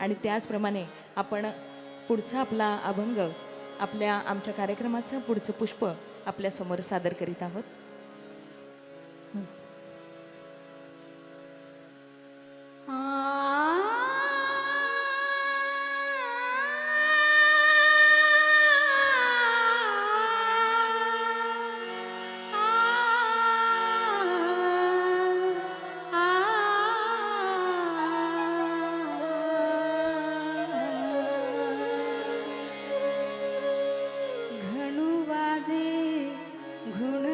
आणि त्याचप्रमाणे आपण पुढचा आपला अभंग आमच्या कार्यक्रमाचं पुढचं पुष्प आपल्यासमोर सादर करीत आहोत. घणू वाजे घुण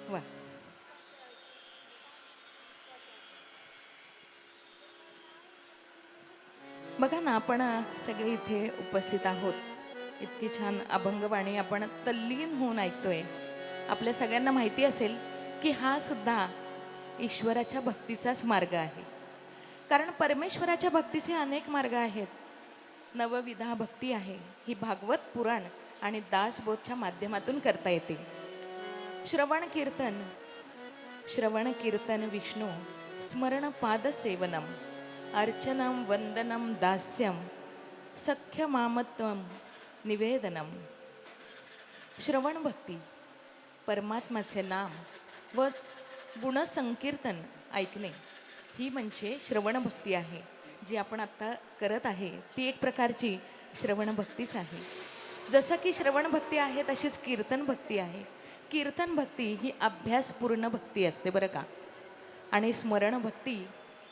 वा. बघा ना, आपण सगळे इथे उपस्थित आहोत. इतकी छान अभंगवाणी आपण तल्लीन होऊन ऐकतोय. आपल्या सगळ्यांना माहिती असेल की हा सुद्धा ईश्वराच्या भक्तीचाच मार्ग आहे. कारण परमेश्वराच्या भक्तीचे अनेक मार्ग आहेत. नवविधा भक्ती आहे, ही भागवत पुराण आणि दासबोधच्या माध्यमातून करता येते. श्रवण कीर्तन, श्रवण कीर्तन विष्णू स्मरण पाद सेवनम, अर्चनम वंदनम दास्यम, सख्य मामत्वम निवेदनम. श्रवण भक्ती, परमात्माचे नाम व गुणसंकीर्तन ऐकणे, ही म्हणजे श्रवण भक्ती आहे. जी आपण आत्ता करत आहे ती एक प्रकारची श्रवण भक्तीच आहे. जसं की श्रवण भक्ती आहे तशीच कीर्तन भक्ती आहे. कीर्तन भक्ती ही अभ्यासपूर्ण भक्ती असते बरं का. आणि स्मरण भक्ती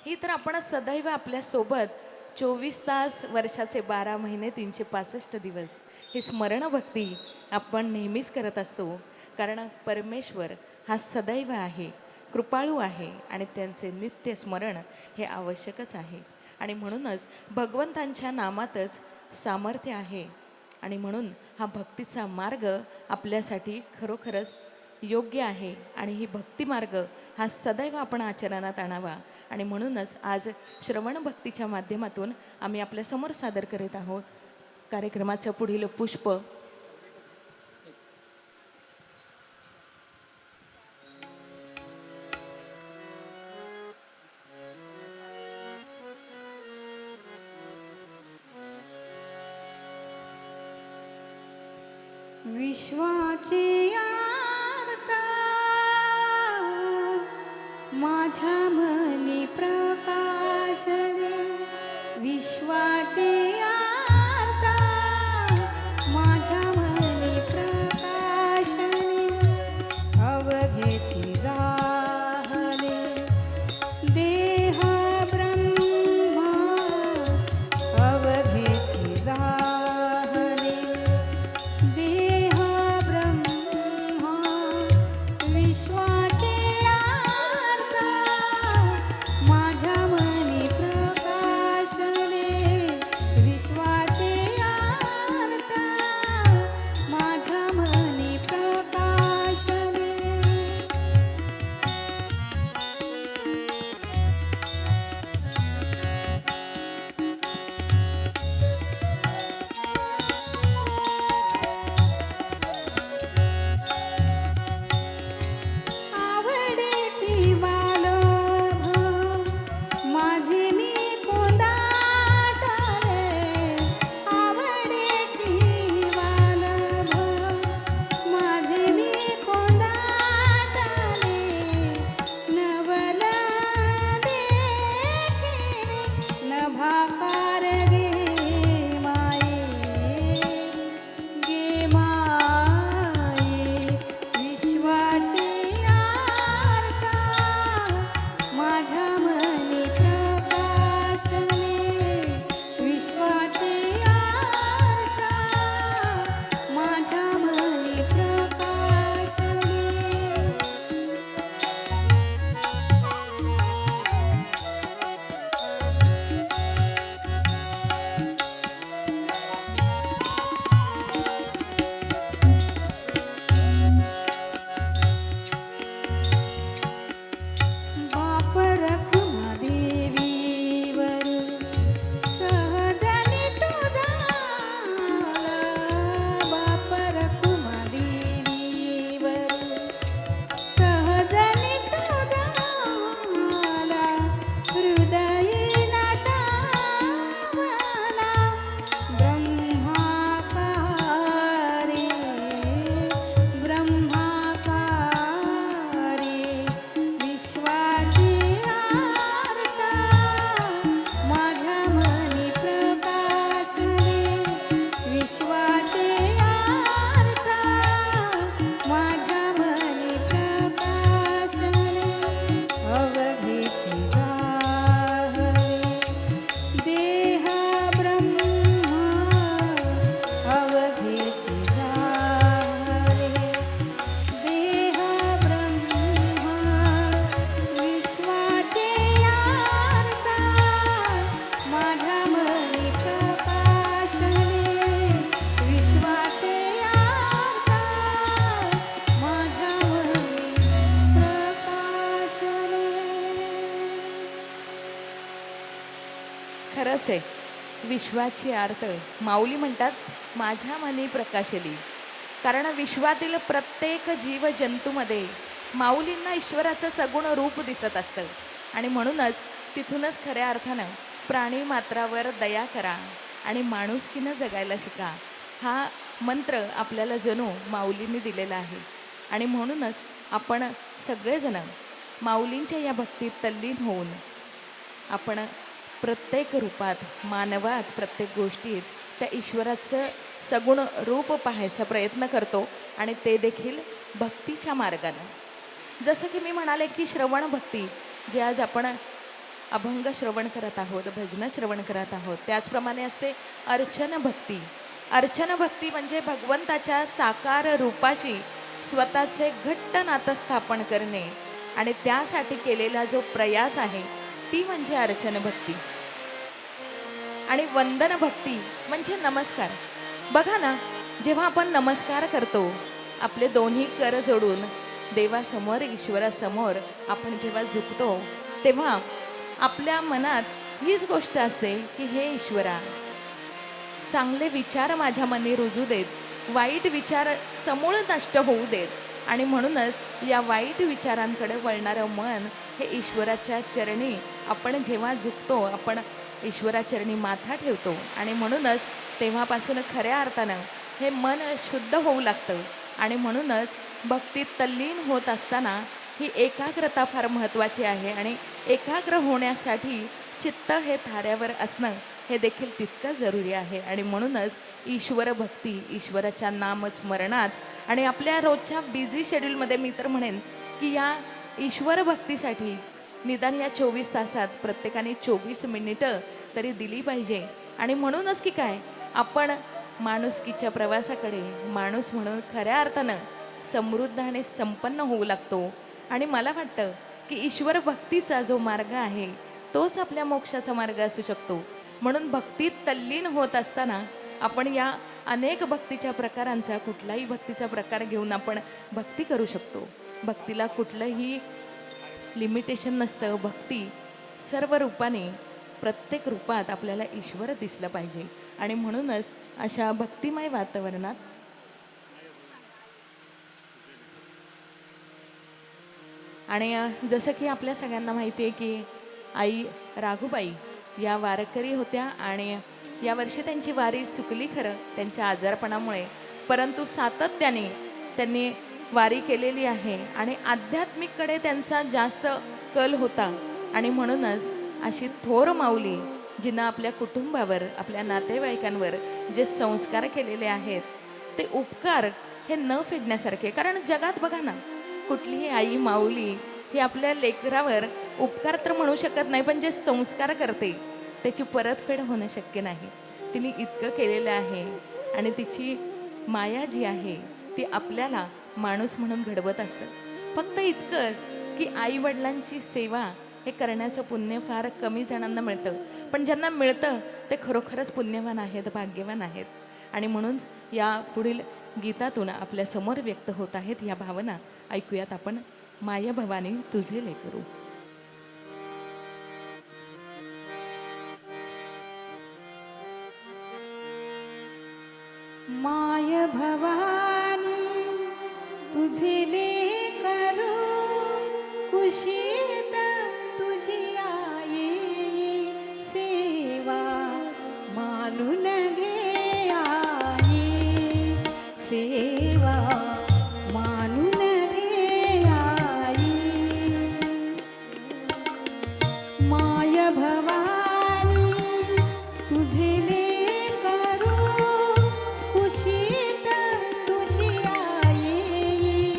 ही तर आपण सदैव आपल्यासोबत 24 तास, वर्षाचे 12 महिने, 365 दिवस ही स्मरण भक्ती आपण नेहमीच करत असतो. कारण परमेश्वर हा सदैव आहे, कृपाळू आहे आणि त्यांचे नित्य स्मरण हे आवश्यकच आहे. आणि म्हणूनच भगवंतांच्या नामातच सामर्थ्य आहे. आणि म्हणून हा भक्तीचा मार्ग आपल्यासाठी खरोखरच योग्य आहे. आणि ही भक्ती मार्ग हा सदैव आपण आचरणात आणावा. आणि म्हणूनच आज श्रवण भक्तीच्या माध्यमातून आम्ही आपल्यासमोर सादर करीत आहोत कार्यक्रमाचं पुढील पुष्प. विश्वाचे आरता माझ्या मनी प्रकाशने, विश्वाचे आरता माझ्या मनी प्रकाशने, अवघेची जाहले देह ब्रह्मा, अवघेची जाहले देह ब्रह्मा, विश्वाचे आरता खरंच आहे, विश्वाची आर्त माऊली म्हणतात माझ्या मनी प्रकाशली. कारण विश्वातील प्रत्येक जीव जंतूमध्ये माऊलींना ईश्वराचं सगुण रूप दिसत असतं. आणि म्हणूनच तिथूनच खऱ्या अर्थानं प्राणी मात्रावर दया करा आणि माणुसकीनं जगायला शिका, हा मंत्र आपल्याला जणू माऊलींनी दिलेला आहे. आणि म्हणूनच आपण सगळेजण माऊलींच्या या भक्तीत तल्लीन होऊन आपण प्रत्येक रूपात, मानवात, प्रत्येक गोष्टीत त्या ईश्वराचं सगुण रूप पाहायचा प्रयत्न करतो. आणि ते देखील भक्तीच्या मार्गानं. जसं की मी म्हणाले की श्रवण भक्ती, जे आज आपण अभंग श्रवण करत आहोत, भजनं श्रवण करत आहोत, त्याचप्रमाणे असते अर्चन भक्ती. अर्चन भक्ती म्हणजे भगवंताच्या साकार रूपाशी स्वतःचे घट्ट नातं स्थापन करणे आणि त्यासाठी केलेला जो प्रयास आहे ती म्हणजे अर्चन भक्ती. आणि वंदन भक्ती म्हणजे नमस्कार. बघा ना, जेव्हा आपण नमस्कार करतो, आपले दोन्ही कर जोडून देवासमोर, ईश्वरासमोर आपण जेव्हा झुकतो, तेव्हा आपल्या मनात हीच गोष्ट असते की हे ईश्वरा, चांगले विचार माझ्या मनी रुजू देत, वाईट विचार समूळ नष्ट होऊ देत. आणि म्हणूनच या वाईट विचारांकडे वळणारं मन हे ईश्वराच्या चरणी आपण जेव्हा झुकतो, आपण ईश्वराचरणी माथा ठेवतो. आणि म्हणूनच तेव्हापासून खऱ्या अर्थानं हे मन शुद्ध होऊ लागतं. आणि म्हणूनच भक्तीत तल्लीन होत असताना ही एकाग्रता फार महत्त्वाची आहे. आणि एकाग्र होण्यासाठी चित्त हे थाऱ्यावर असणं हे देखील तितकं जरुरी आहे. आणि म्हणूनच ईश्वर भक्ती, ईश्वराच्या नामस्मरणात आणि आपल्या रोजच्या बिझी शेड्यूलमध्ये मी तर म्हणेन की या ईश्वर भक्तीसाठी निदान या 24 तासात प्रत्येकाने 24 मिनिटं तरी दिली पाहिजे. आणि म्हणूनच की काय, आपण माणुसकीच्या प्रवासाकडे माणूस म्हणून खऱ्या अर्थानं समृद्ध आणि संपन्न होऊ लागतो. आणि मला वाटतं की ईश्वर भक्तीचा जो मार्ग आहे तोच आपल्या मोक्षाचा मार्ग असू शकतो. म्हणून भक्तीत तल्लीन होत असताना आपण या अनेक भक्तीच्या प्रकारांचा कुठलाही भक्तीचा प्रकार घेऊन आपण भक्ती करू शकतो. भक्तीला कुठलंही लिमिटेशन नसतं. भक्ती सर्व रूपाने, प्रत्येक रूपात आपल्याला ईश्वर दिसलं पाहिजे. आणि म्हणूनच अशा भक्तिमय वातावरणात आणि जसं की आपल्या सगळ्यांना माहिती आहे की आई राघूबाई या वारकरी होत्या आणि यावर्षी त्यांची वारी चुकली खरं त्यांच्या आजारपणामुळे, परंतु सातत्याने त्यांनी वारी केलेली आहे आणि आध्यात्मिककडे त्यांचा जास्त कल होता. आणि म्हणूनच अशी थोर माऊली जिनं आपल्या कुटुंबावर, आपल्या नातेवाईकांवर जे संस्कार केलेले आहेत ते उपकार हे न फेडण्यासारखे. कारण जगात बघा ना, कुठलीही आई माऊली ही आपल्या लेकरावर उपकार तर म्हणू शकत नाही, पण जे संस्कार करते त्याची परतफेड होणं शक्य नाही. तिने इतकं केलेलं आहे आणि तिची माया जी आहे ती आपल्याला माणूस म्हणून घडवत असतं. फक्त इतकंच की आईवडिलांची सेवा हे करण्याचं पुण्य फार कमी जणांना मिळतं, पण ज्यांना मिळतं ते खरोखरच पुण्यवान आहेत, भाग्यवान आहेत. आणि म्हणून या पुढील गीतातून आपल्यासमोर व्यक्त होत आहेत या भावना. ऐकूयात आपण. माय भवानी तुझे लेकरू. माय भवानी तुझे लेकरू, कुशीत तुझी आई सेवा मानून घे आई, सेवा मानून घे आई. माय भवानी तुझे लेकरू, कुशीत तुझी आई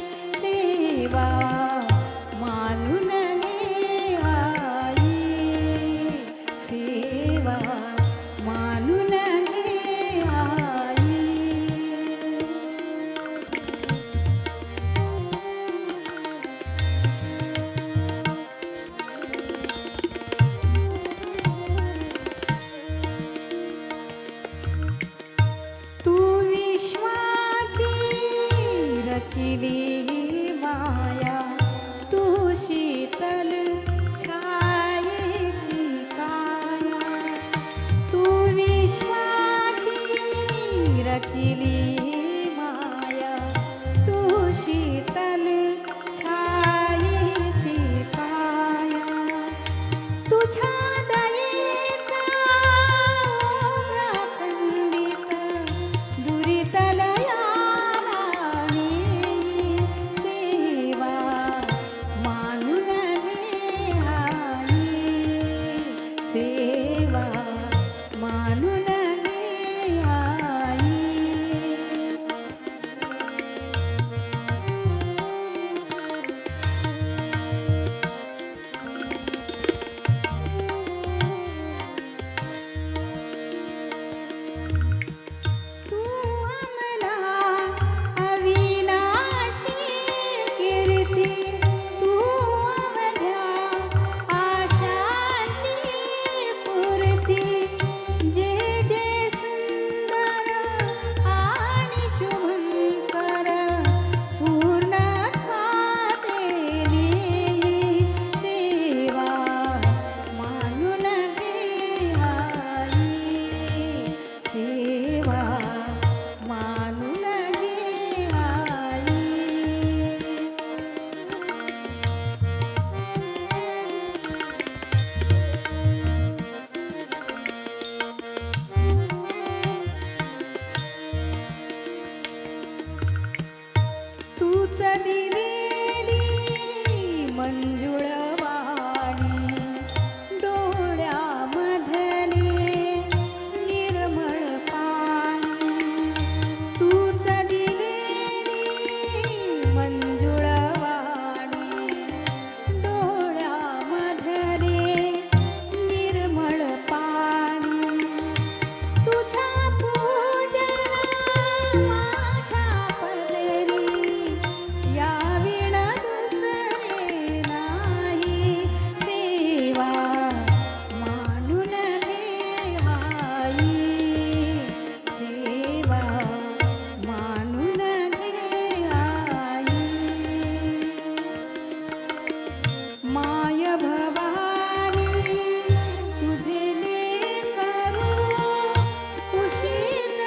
दिलेली मंजुळ वाणी डोळ्यामधले निर्मळ पाणी तूच दिलेली मंजुळ वाणी डोळ्यामधले निर्मळ पाणी तुझ्या पूजना माझ्या पदरी या विण दुसरे नाही सेवा मानून घे आई सेवा मानून घे आई माय भवानी तुझे लेकरू कुशीत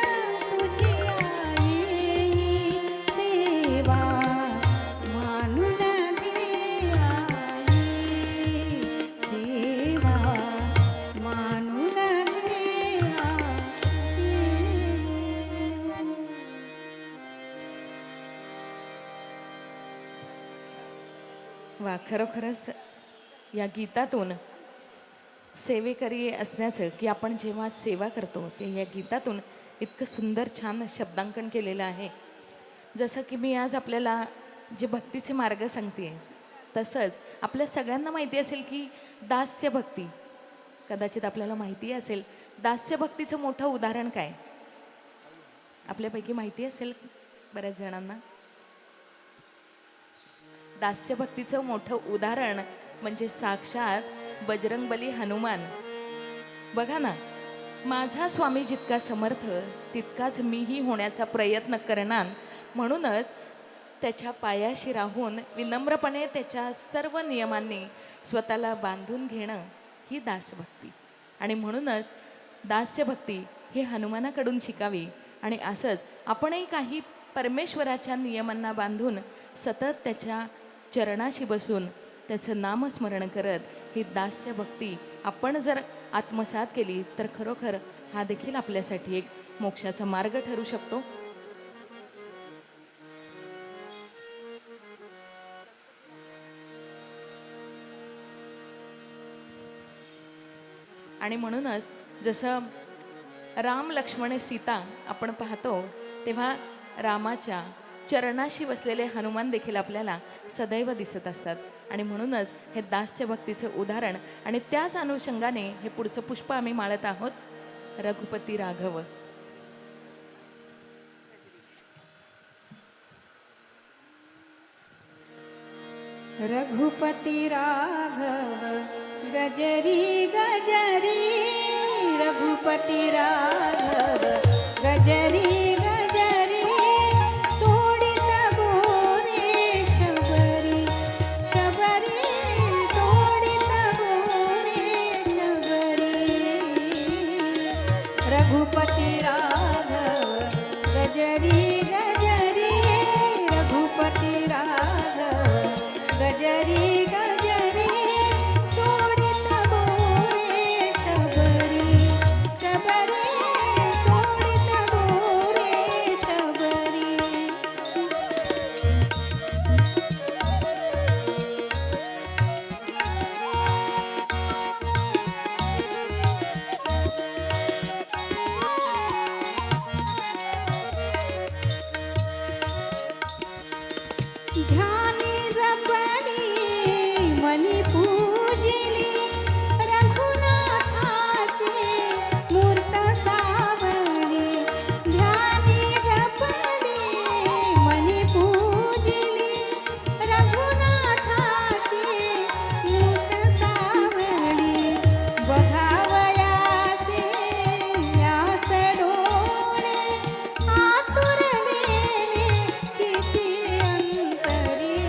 तुझी आई सेवा मानून घे आई सेवा मानून घे आई वा, खरोखरच या गीतातून सेवेकरी असण्याचं, की आपण जेव्हा सेवा करतो ते या गीतातून इतकं सुंदर छान शब्दांकन केलेलं आहे. जसं की मी आज आपल्याला जे भक्तीचे मार्ग सांगते, तसंच आपल्या सगळ्यांना माहिती असेल की दास्य भक्ती, कदाचित आपल्याला माहिती असेल दास्य भक्तीचं मोठं उदाहरण काय आपल्यापैकी माहिती असेल बऱ्याच जणांना. दास्य भक्तीचं मोठं उदाहरण म्हणजे साक्षात बजरंगबली हनुमान. बघा ना, माझा स्वामी जितका समर्थ तितकाच मीही होण्याचा प्रयत्न करणार, म्हणूनच त्याच्या पायाशी राहून विनम्रपणे त्याच्या सर्व नियमांनी स्वतःला बांधून घेणं ही दासभक्ती. आणि म्हणूनच दास्यभक्ती ही हनुमानाकडून शिकावी. आणि असंच आपणही काही परमेश्वराच्या नियमांना बांधून सतत त्याच्या चरणाशी बसून त्याचं नामस्मरण करत ही दास्यभक्ती आपण जर आत्मसात केली तर खरोखर हा देखील आपल्यासाठी एक मोक्षाचा मार्ग ठरू शकतो. आणि म्हणूनच जसं राम लक्ष्मण सीता आपण पाहतो, तेव्हा रामाच्या चरणाशी बसलेले हनुमान देखील आपल्याला सदैव दिसत असतात. आणि म्हणूनच हे दास्यभक्तीचं उदाहरण. आणि त्याच अनुषंगाने हे पुढचं पुष्प आम्ही माळत आहोत, रघुपती राघव. रघुपती राघव गजरी गजरी रघुपती राघव गजरी गजरी तोडित गोरे शबरी शबरी तोडित गोरे शबरी रघुपती राघव गजरी गजरी रघुपती राघव गजरी गजरी तोडित गोरे शबरी शबरी तोडित गोरे शबरी ध्यानी जपणी मनी पूजिली रघुनाथाची मूर्त सावली ध्यानी जपणी मनी पूजिली रघुनाथाची मूर्त सावली बघावयासे यास डोळे आतुरलेले किती अंतरी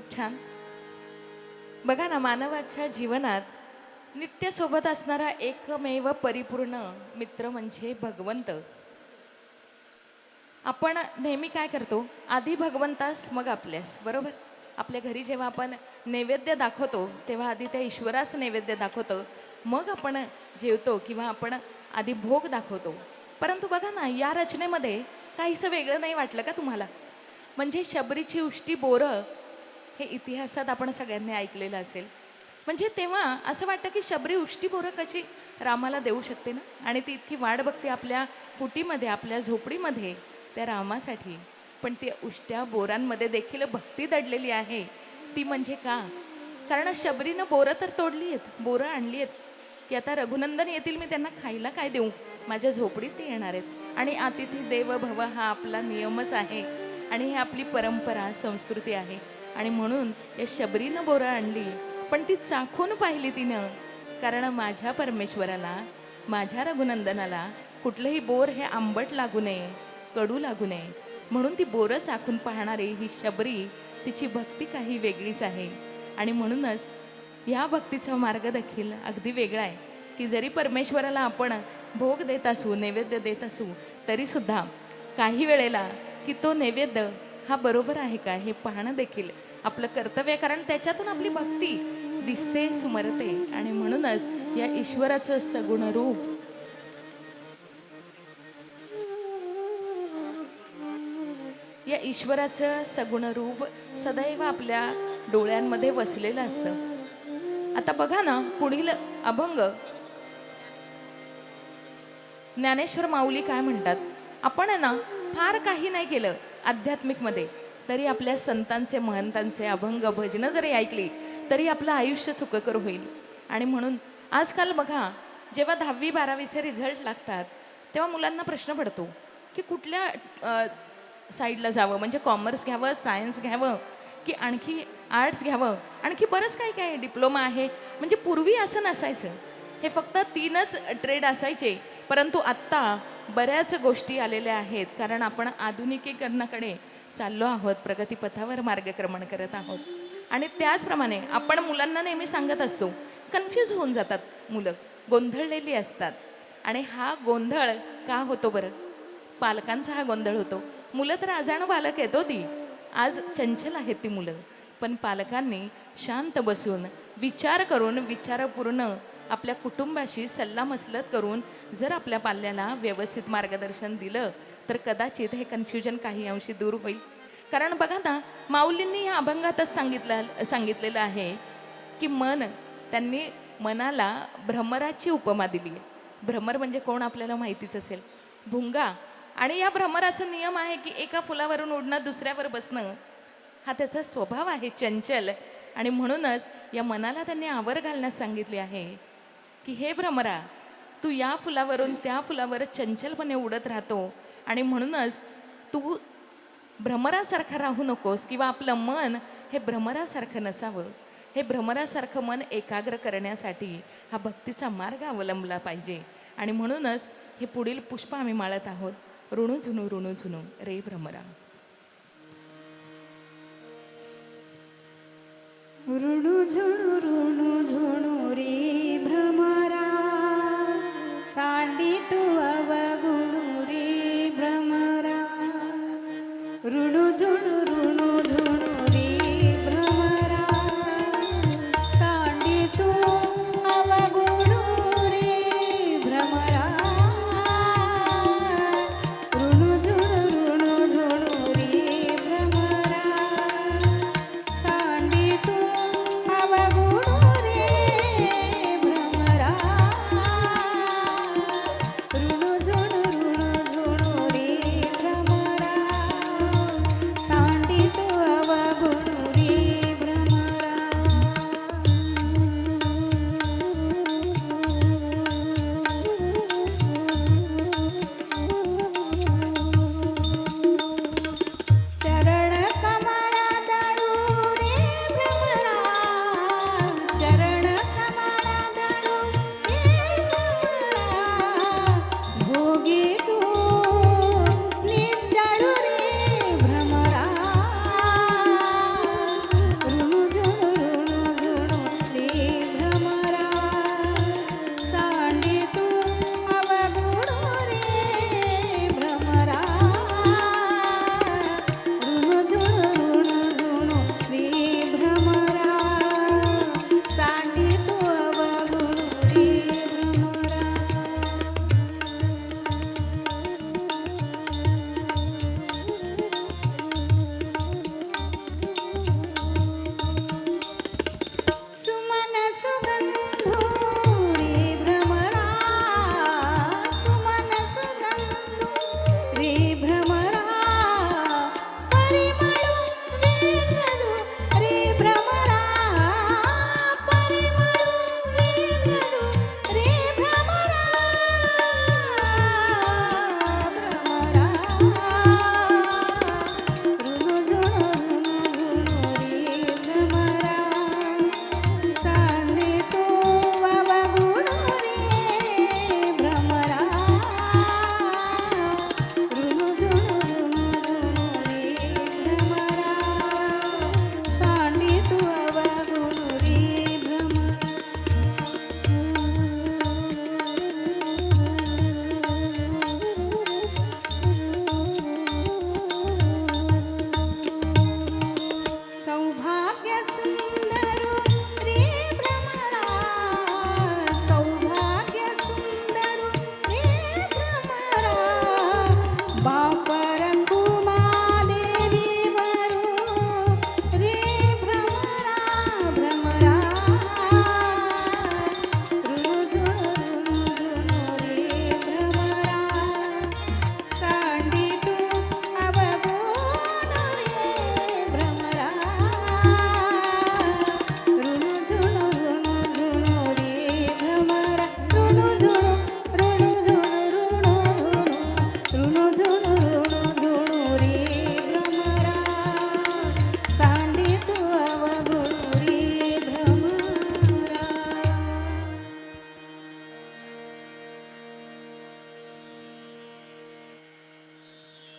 खूप छान. बघा ना, मानवाच्या जीवनात नित्य सोबत असणारा एकमेव परिपूर्ण मित्र म्हणजे भगवंत. आपण नेहमी काय करतो, आधी भगवंतास मग आपल्यास, बरोबर? आपल्या घरी जेव्हा आपण नैवेद्य दाखवतो तेव्हा आधी त्या ईश्वरास नैवेद्य दाखवतो, मग आपण जेवतो किंवा आपण आधी भोग दाखवतो. परंतु बघा ना, या रचनेमध्ये काहीसं वेगळं नाही वाटलं का तुम्हाला? म्हणजे शबरीची उष्टी बोरं हे इतिहासात आपण सगळ्यांनी ऐकलेलं असेल. म्हणजे तेव्हा असं वाटतं की शबरी उष्टी बोरं कशी रामाला देऊ शकते ना, आणि ती इतकी वाट बघते आपल्या कुटीमध्ये, आपल्या झोपडीमध्ये त्या रामासाठी. पण त्या उष्ट्या बोरांमध्ये देखील भक्ती दडलेली आहे. ती म्हणजे का? कारण शबरीनं बोरं तर तोडली आहेत, बोरं आणली आहेत की आता रघुनंदन येतील, मी त्यांना खायला काय देऊ, माझ्या झोपडीत ते येणार आहेत. आणि अतिथी देव भव हा आपला नियमच आहे आणि ही आपली परंपरा संस्कृती आहे. आणि म्हणून या शबरीनं बोरं आणली, पण ती चाखून पाहिली तिनं. कारण माझ्या परमेश्वराला, माझ्या रघुनंदनाला कुठलंही बोर हे आंबट लागू नये, कडू लागू नये, म्हणून ती बोरं चाखून पाहणारी ही शबरी, तिची भक्ती काही वेगळीच आहे. आणि म्हणूनच या भक्तीचा मार्ग देखील अगदी वेगळा आहे की जरी परमेश्वराला आपण भोग देत असू, नैवेद्य देत असू, तरीसुद्धा काही वेळेला की तो नैवेद्य हा बरोबर आहे का हे पाहणं देखील आपलं कर्तव्य आहे. कारण त्याच्यातून आपली भक्ती दिसते, स्मरते. आणि म्हणूनच या ईश्वराचं सगुण रूप, या ईश्वराचं सगुण रूप सदैव आपल्या डोळ्यांमध्ये वसलेलं असतं. आता बघा ना, पुढील अभंग ज्ञानेश्वर माऊली काय म्हणतात, आपण आहे ना फार काही नाही केलं आध्यात्मिकमध्ये, तरी आपल्या संतांचे, महंतांचे अभंग भजनं जरी ऐकली तरी आपलं आयुष्य सुखकर होईल. आणि म्हणून आजकाल बघा, जेव्हा 10वी 12वीचे रिझल्ट लागतात तेव्हा मुलांना प्रश्न पडतो की कुठल्या साईडला जावं, म्हणजे कॉमर्स घ्यावं, सायन्स घ्यावं की आणखी आर्ट्स घ्यावं, आणखी बरंच काही काय डिप्लोमा आहे. म्हणजे पूर्वी असं नसायचं, हे फक्त 3च ट्रेड असायचे. परंतु आत्ता बऱ्याच गोष्टी आलेल्या आहेत, कारण आपण आधुनिकीकरणाकडे चाललो आहोत, प्रगतीपथावर मार्गक्रमण करत आहोत. आणि त्याचप्रमाणे आपण मुलांना नेहमी सांगत असतो, कन्फ्यूज होऊन जातात मुलं, गोंधळलेली असतात. आणि हा गोंधळ का होतो बरं? पालकांचा हा गोंधळ होतो. मुलं तर अजाण बालक आहेत हो, ती आज चंचल आहेत ती मुलं. पण पालकांनी शांत बसून विचार करून, विचारपूर्ण आपल्या कुटुंबाशी सल्लामसलत करून जर आपल्या पाल्याला व्यवस्थित मार्गदर्शन दिलं तर कदाचित हे कन्फ्युजन काही अंशी दूर होईल. कारण बघा ना, माऊलींनी या अभंगातच सांगितलेलं आहे की त्यांनी मनाला भ्रमराची उपमा दिली आहे. भ्रमर म्हणजे कोण आपल्याला माहितीच असेल, भुंगा. आणि या भ्रमराचा नियम आहे की एका फुलावरून उडणं, दुसऱ्यावर बसणं, हा त्याचा स्वभाव आहे, चंचल. आणि म्हणूनच या मनाला त्यांनी आवर घालण्यास सांगितले आहे की हे भ्रमरा, तू या फुलावरून त्या फुलावर चंचलपणे उडत राहतो, आणि म्हणूनच तू भ्रमरासारखा राहू नकोस, किंवा आपलं मन हे भ्रमरासारखं नसावं. हे भ्रमरासारखं मन एकाग्र करण्यासाठी हा भक्तीचा मार्ग अवलंबला पाहिजे. आणि म्हणूनच हे पुढील पुष्प आम्ही माळत आहोत, ऋणू झुनू रे भ्रमरा. ऋणू झुणू रे भ्रमरा, सांडी तू अवगुणू रे भ्रमरा. ऋणू झुणू रे भ्रमरा, सांडी तू अवगुणू रे भ्रमरा. ऋणू झुणू रे भ्रमरा, सांडी तू अवगुणू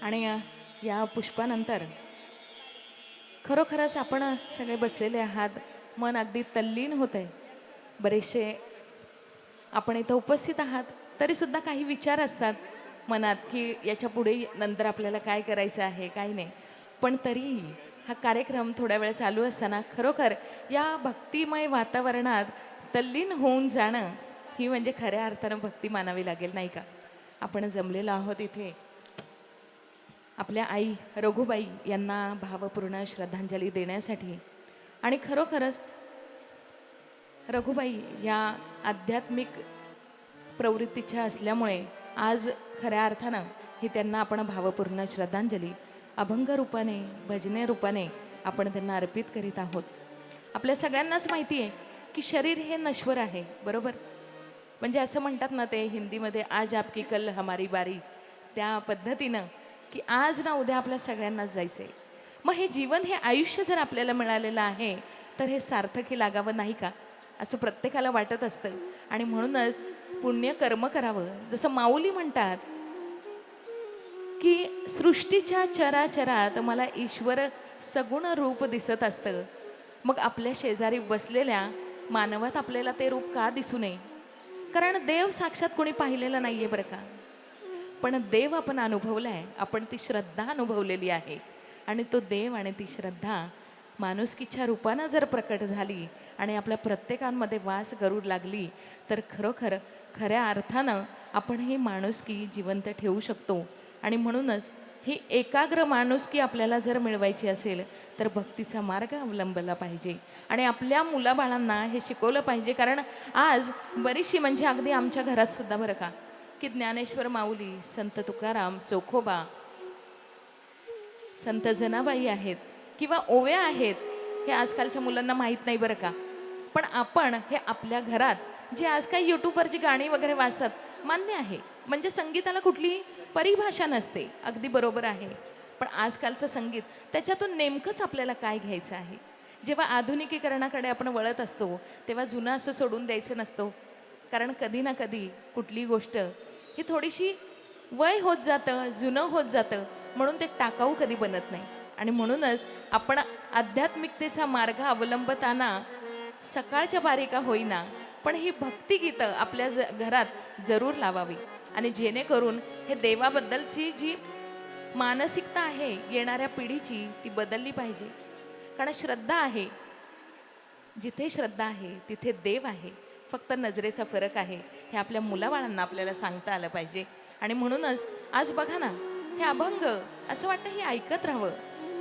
आणि या पुष्पानंतर खरोखरच आपण सगळे बसलेले आहात, मन अगदी तल्लीन होत आहे. बरेचसे आपण इथं उपस्थित आहात तरी सुद्धा काही विचार असतात मनात की याच्या पुढे नंतर आपल्याला काय करायचं आहे काय नाही. पण तरीही हा कार्यक्रम थोड्या वेळ चालू असताना खरोखर या भक्तिमय वातावरणात तल्लीन होऊन जाणं ही म्हणजे खऱ्या अर्थानं भक्ती मानावी लागेल, नाही का? आपण जमलेलो आहोत इथे आपल्या आई रघुबाई यांना भावपूर्ण श्रद्धांजली देण्यासाठी. आणि खरोखरच रघुबाई या आध्यात्मिक प्रवृत्तीच्या असल्यामुळे आज खऱ्या अर्थानं ही त्यांना आपण भावपूर्ण श्रद्धांजली अभंग रूपाने भजने रूपाने आपण त्यांना अर्पित करीत आहोत. आपल्या सगळ्यांनाच माहिती आहे की शरीर हे नश्वर आहे, बरोबर? म्हणजे असं म्हणतात ना ते हिंदीमध्ये, आज आपकी कल हमारी बारी, त्या पद्धतीनं की आज ना उद्या आपल्या सगळ्यांनाच जायचं आहे. मग हे जीवन हे आयुष्य जर आपल्याला मिळालेलं आहे तर हे सार्थकी लागावं नाही का, असं प्रत्येकाला वाटत असतं. आणि म्हणूनच पुण्य कर्म करावं. जसं माऊली म्हणतात की सृष्टीच्या चराचरात मला ईश्वर सगुण रूप दिसत असतं. मग आपल्या शेजारी बसलेल्या मानवात आपल्याला ते रूप का दिसू नये? कारण देव साक्षात कोणी पाहिलेलं नाही आहे बरं का, पण देव आपण अनुभवला आहे, आपण ती श्रद्धा अनुभवलेली आहे. आणि तो देव आणि ती श्रद्धा माणुसकीच्या रूपानं जर प्रकट झाली आणि आपल्या प्रत्येकांमध्ये वास करू लागली तर खरोखर खऱ्या अर्थानं आपण ही माणुसकी जिवंत ठेवू शकतो. आणि म्हणूनच ही एकाग्र माणुसकी आपल्याला जर मिळवायची असेल तर भक्तीचा मार्ग अवलंबला पाहिजे. आणि आपल्या मुलाबाळांना हे शिकवलं पाहिजे. कारण आज बरीचशी म्हणजे अगदी आमच्या घरात सुद्धा बरं का की ज्ञानेश्वर माऊली, संत तुकाराम, चोखोबा, संत जनाबाई आहेत किंवा ओव्या आहेत, हे आजकालच्या मुलांना माहीत नाही बरं का. पण आपण हे आपल्या घरात जे आज काही यूट्यूबवर जी गाणी वगैरे वाजतात, मान्य आहे, म्हणजे संगीताला कुठली परिभाषा नसते, अगदी बरोबर आहे. पण आजकालचं संगीत त्याच्यातून नेमकंच आपल्याला काय घ्यायचं आहे? जेव्हा आधुनिकीकरणाकडे आपण वळत असतो तेव्हा जुनं असं सोडून द्यायचं नसतो. कारण कधी ना कधी कुठली गोष्ट ही थोडीशी वय होत जातं, जुनं होत जातं, म्हणून ते टाकाऊ कधी बनत नाही. आणि म्हणूनच आपण आध्यात्मिकतेचा मार्ग अवलंबताना सकाळच्या बारीका होईना पण ही भक्तिगीतं आपल्या घरात जरूर लावावी. आणि जेणेकरून हे देवाबद्दलची जी मानसिकता आहे येणाऱ्या पिढीची ती बदलली पाहिजे. कारण श्रद्धा आहे, जिथे श्रद्धा आहे तिथे देव आहे, फक्त नजरेचा फरक आहे. हे आपल्या मुलाबाळांना आपल्याला सांगता आलं पाहिजे. आणि म्हणूनच आज बघा ना, हे अभंग असं वाटतं हे ऐकत राहावं,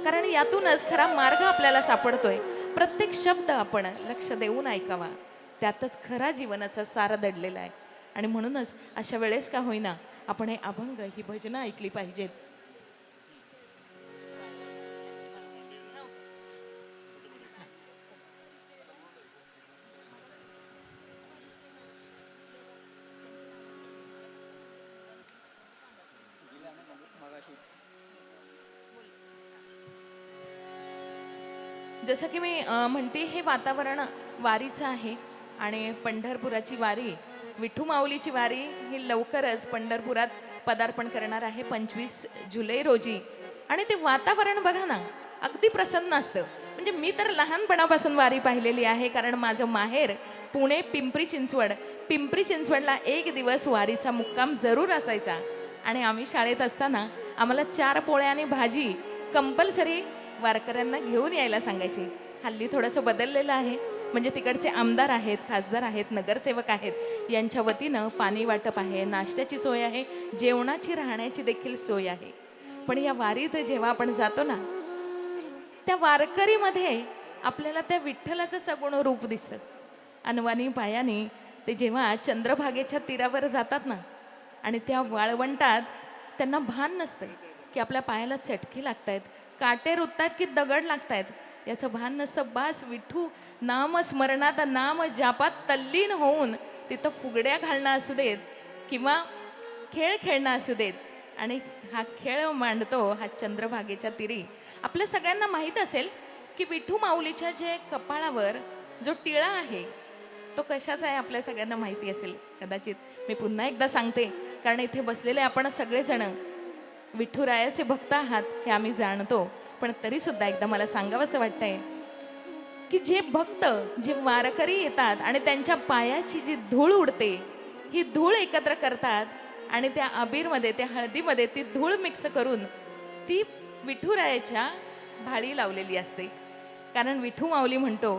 कारण यातूनच खरा मार्ग आपल्याला सापडतोय. प्रत्येक शब्द आपण लक्ष देऊन ऐकावा, त्यातच खरा जीवनाचा सार दडलेला आहे. आणि म्हणूनच अशा वेळेस का होईना आपण हे अभंग, ही भजनं ऐकली पाहिजेत. जसं की मी म्हणते, हे वातावरण वारीचं आहे. आणि पंढरपुराची वारी, विठू माऊलीची वारी ही लवकरच पंढरपुरात पदार्पण करणार आहे 25 जुलै रोजी. आणि ते वातावरण बघा ना, अगदी प्रसन्न असतं. म्हणजे मी तर लहानपणापासून वारी पाहिलेली आहे, कारण माझं माहेर पुणे पिंपरी चिंचवडला एक दिवस वारीचा मुक्काम जरूर असायचा. आणि आम्ही शाळेत असताना आम्हाला 4 पोळ्या आणि भाजी कंपल्सरी वारकऱ्यांना घेऊन यायला सांगायचे. हल्ली थोडंसं बदललेलं आहे, म्हणजे तिकडचे आमदार आहेत, खासदार आहेत, नगरसेवक आहेत, यांच्या वतीनं पाणी वाटप आहे, नाश्त्याची सोय आहे, जेवणाची राहण्याची देखील सोय आहे. पण या वारीत जेव्हा आपण जातो ना, त्या वारकरीमध्ये आपल्याला त्या विठ्ठलाचं सगुण रूप दिसतं. अनवाणी पायाने ते जेव्हा चंद्रभागेच्या तीरावर जातात ना, आणि त्या वाळवंटात त्यांना भान नसतं की आपल्या पायाला चटकी लागतायत, काटे रुततायत की दगड लागतायत, याचं भान नसतं. बास विठू नाम स्मरणात, नाम जापात तल्लीन होऊन तिथं फुगड्या घालणं असू देत किंवा खेळ खेळणं असू देत, आणि हा खेळ मांडतो हा चंद्रभागेच्या तीरी. आपल्या सगळ्यांना माहीत असेल की विठू माऊलीच्या जे कपाळावर जो टिळा आहे तो कशाचा आहे, आपल्या सगळ्यांना माहिती असेल. कदाचित मी पुन्हा एकदा सांगते, कारण इथे बसलेले आपण सगळेजण विठुरायाचे भक्त आहात हे आम्ही जाणतो, पण तरीसुद्धा एकदा मला सांगावंसं वाटतंय की जे भक्त, जे वारकरी येतात आणि त्यांच्या पायाची जी धूळ उडते, ही धूळ एकत्र करतात आणि त्या अबीरमध्ये, त्या हळदीमध्ये ती धूळ मिक्स करून ती विठुरायाच्या भाळी लावलेली असते. कारण विठू माऊली म्हणतो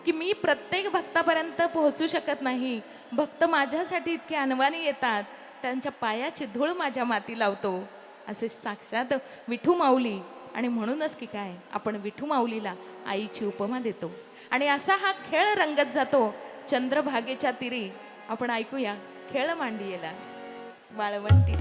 की मी प्रत्येक भक्तापर्यंत पोहोचू शकत नाही, भक्त माझ्यासाठी इतके अनवाणी येतात, त्यांच्या पायाची धूळ माझ्या माती लावतो, असे साक्षात विठू माऊली. आणि म्हणूनच की काय, आपण विठू माऊलीला आईची उपमा देतो. आणि असा हा खेळ रंगत जातो चंद्रभागेच्या तीरी. आपण ऐकूया खेळ मांडियेला वाळवंटी.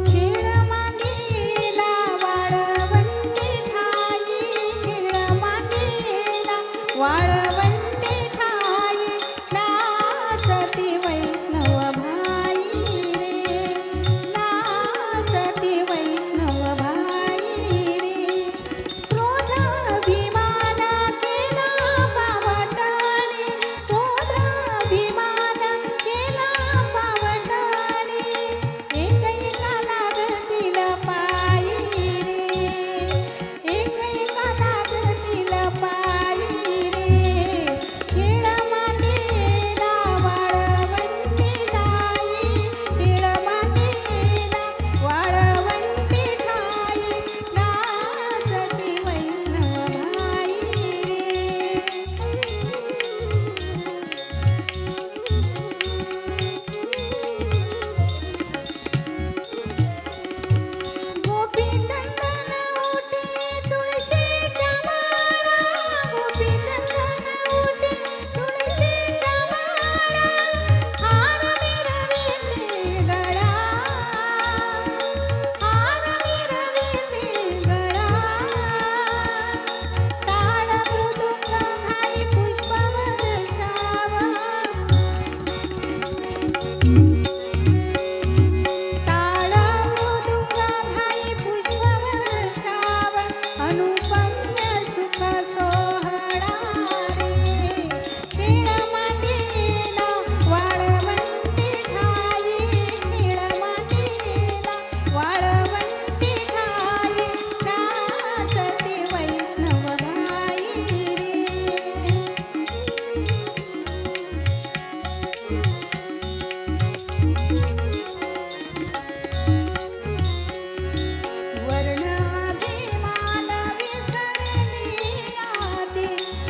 खेळ मांडीला वाळवंटी ठाई, खेळ मांडीला वाळवंटी ठाई, नाचती वैष्णव भाई रे, नाचती वैष्णव भाई रे. क्रोध अभिमान केला पावटाने, क्रोध अभिमान केला पावटाने, एकैका लागतील पायी रे, एकैका लागतील पायी रे. खेळ मांडीला वाळवंटी ठाई, खेळ मांडीला वाळवंटी ठाई, नाचती वैष्णव भाई गोपी चंदन उठी तुळशीच्या माळा, गोपी चंदन उठी तुळशीच्या माळा, हार मिरविते गळा, हार मिरविते गळा. टाळ मृदुंग घाई पुष्प वर्षावा, टाळ मृदुंग घाई पुष्प वर्षाव, अनुपम्य सुख सोहळा रे. खेळ मांडीला वाळवंटी ठाई, खेळ मांडीला वाळवंटी ठाई, नाचती वैष्णव भाई रे. वर्णाभिमान विसरली आती,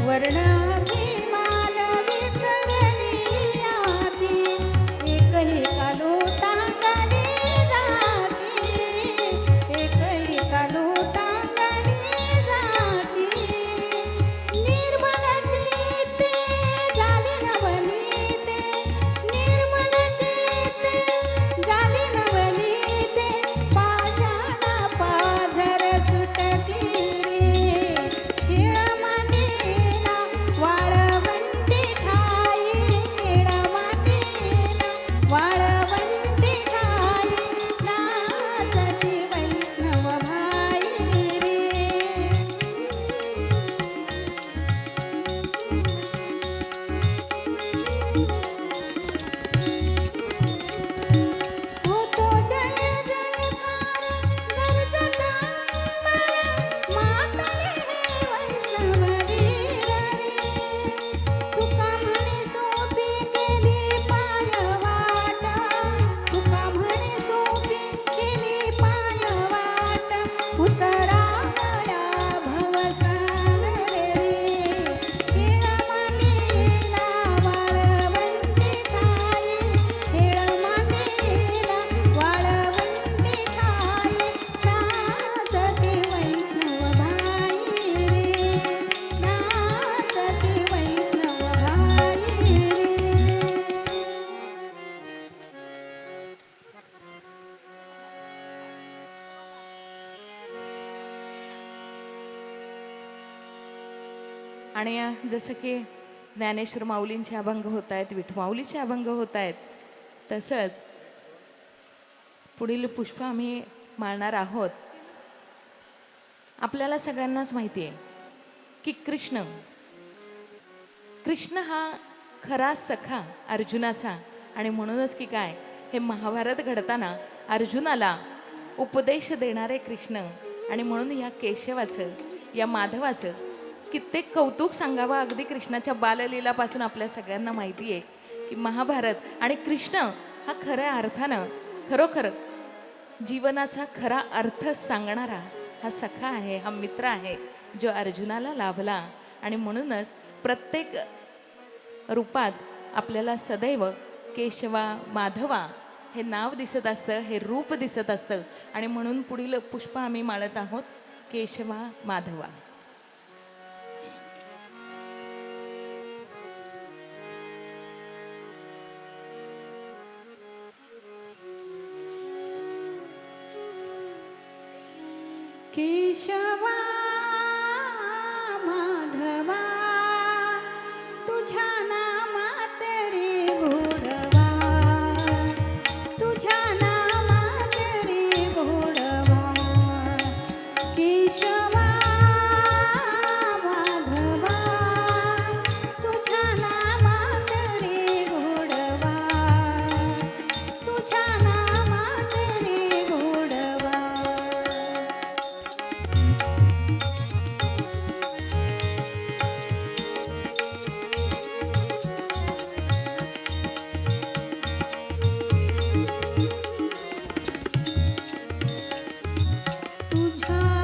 वर्णाभिमान विसरली आती, एकही कालोटांगणी जाती, एकही कालोटांगणी जाती. निर्मल चित्ते झाली नवनीते, निर्मल चित्ते झाली नवनीते, पाषाणा पाझर सुटती रे. खेळ मांडीला वाळवंटी ठाई, खेळ मांडीला वाळवंटी ठाई, नाचती वैष्णव भाई रे. होतो जय जयकार गरजता अंबर, मातले हे वैष्णव वीर रे. तुका म्हणे सोपी केली पायवाट, तुका म्हणे सोपी केली पायवाट, उतरावया भवसागर रे. खेळ मांडीला वाळवंटी ठाई, खेळ मांडीला वाळवंटी ठाई, नाचती वैष्णव भाई रे, नाचती वैष्णव भाई रे. आणि जसं की ज्ञानेश्वर माऊलींचे अभंग होत आहेत, विठू माऊलीचे अभंग होत आहेत, तसंच पुढील पुष्प आम्ही माळणार आहोत. आपल्याला सगळ्यांनाच माहिती आहे की कृष्ण हा खरा सखा अर्जुनाचा. आणि म्हणूनच की काय, हे महाभारत घडताना अर्जुनाला उपदेश देणारे कृष्ण. आणि म्हणून या केशवाचं, या माधवाचं कित्येक कौतुक सांगावं. अगदी कृष्णाच्या बाललीलापासून आपल्या सगळ्यांना माहिती आहे की महाभारत आणि कृष्ण हा खऱ्या अर्थानं खरोखर जीवनाचा खरा अर्थ सांगणारा हा सखा आहे, हा मित्र आहे, जो अर्जुनाला लाभला. आणि म्हणूनच प्रत्येक रूपात आपल्याला सदैव केशवा माधवा हे नाव दिसत असतं, हे रूप दिसत असतं. आणि म्हणून पुढील पुष्प आम्ही माळत आहोत, केशवा माधवा. केशवा माधवा तुझ्या नामात रे गोडवा, तुझ्या नामात रे गोडवा. केशवा माधवा तुझ्या नामात रे गोडवा, तुझ्या नामात रे गोडवा.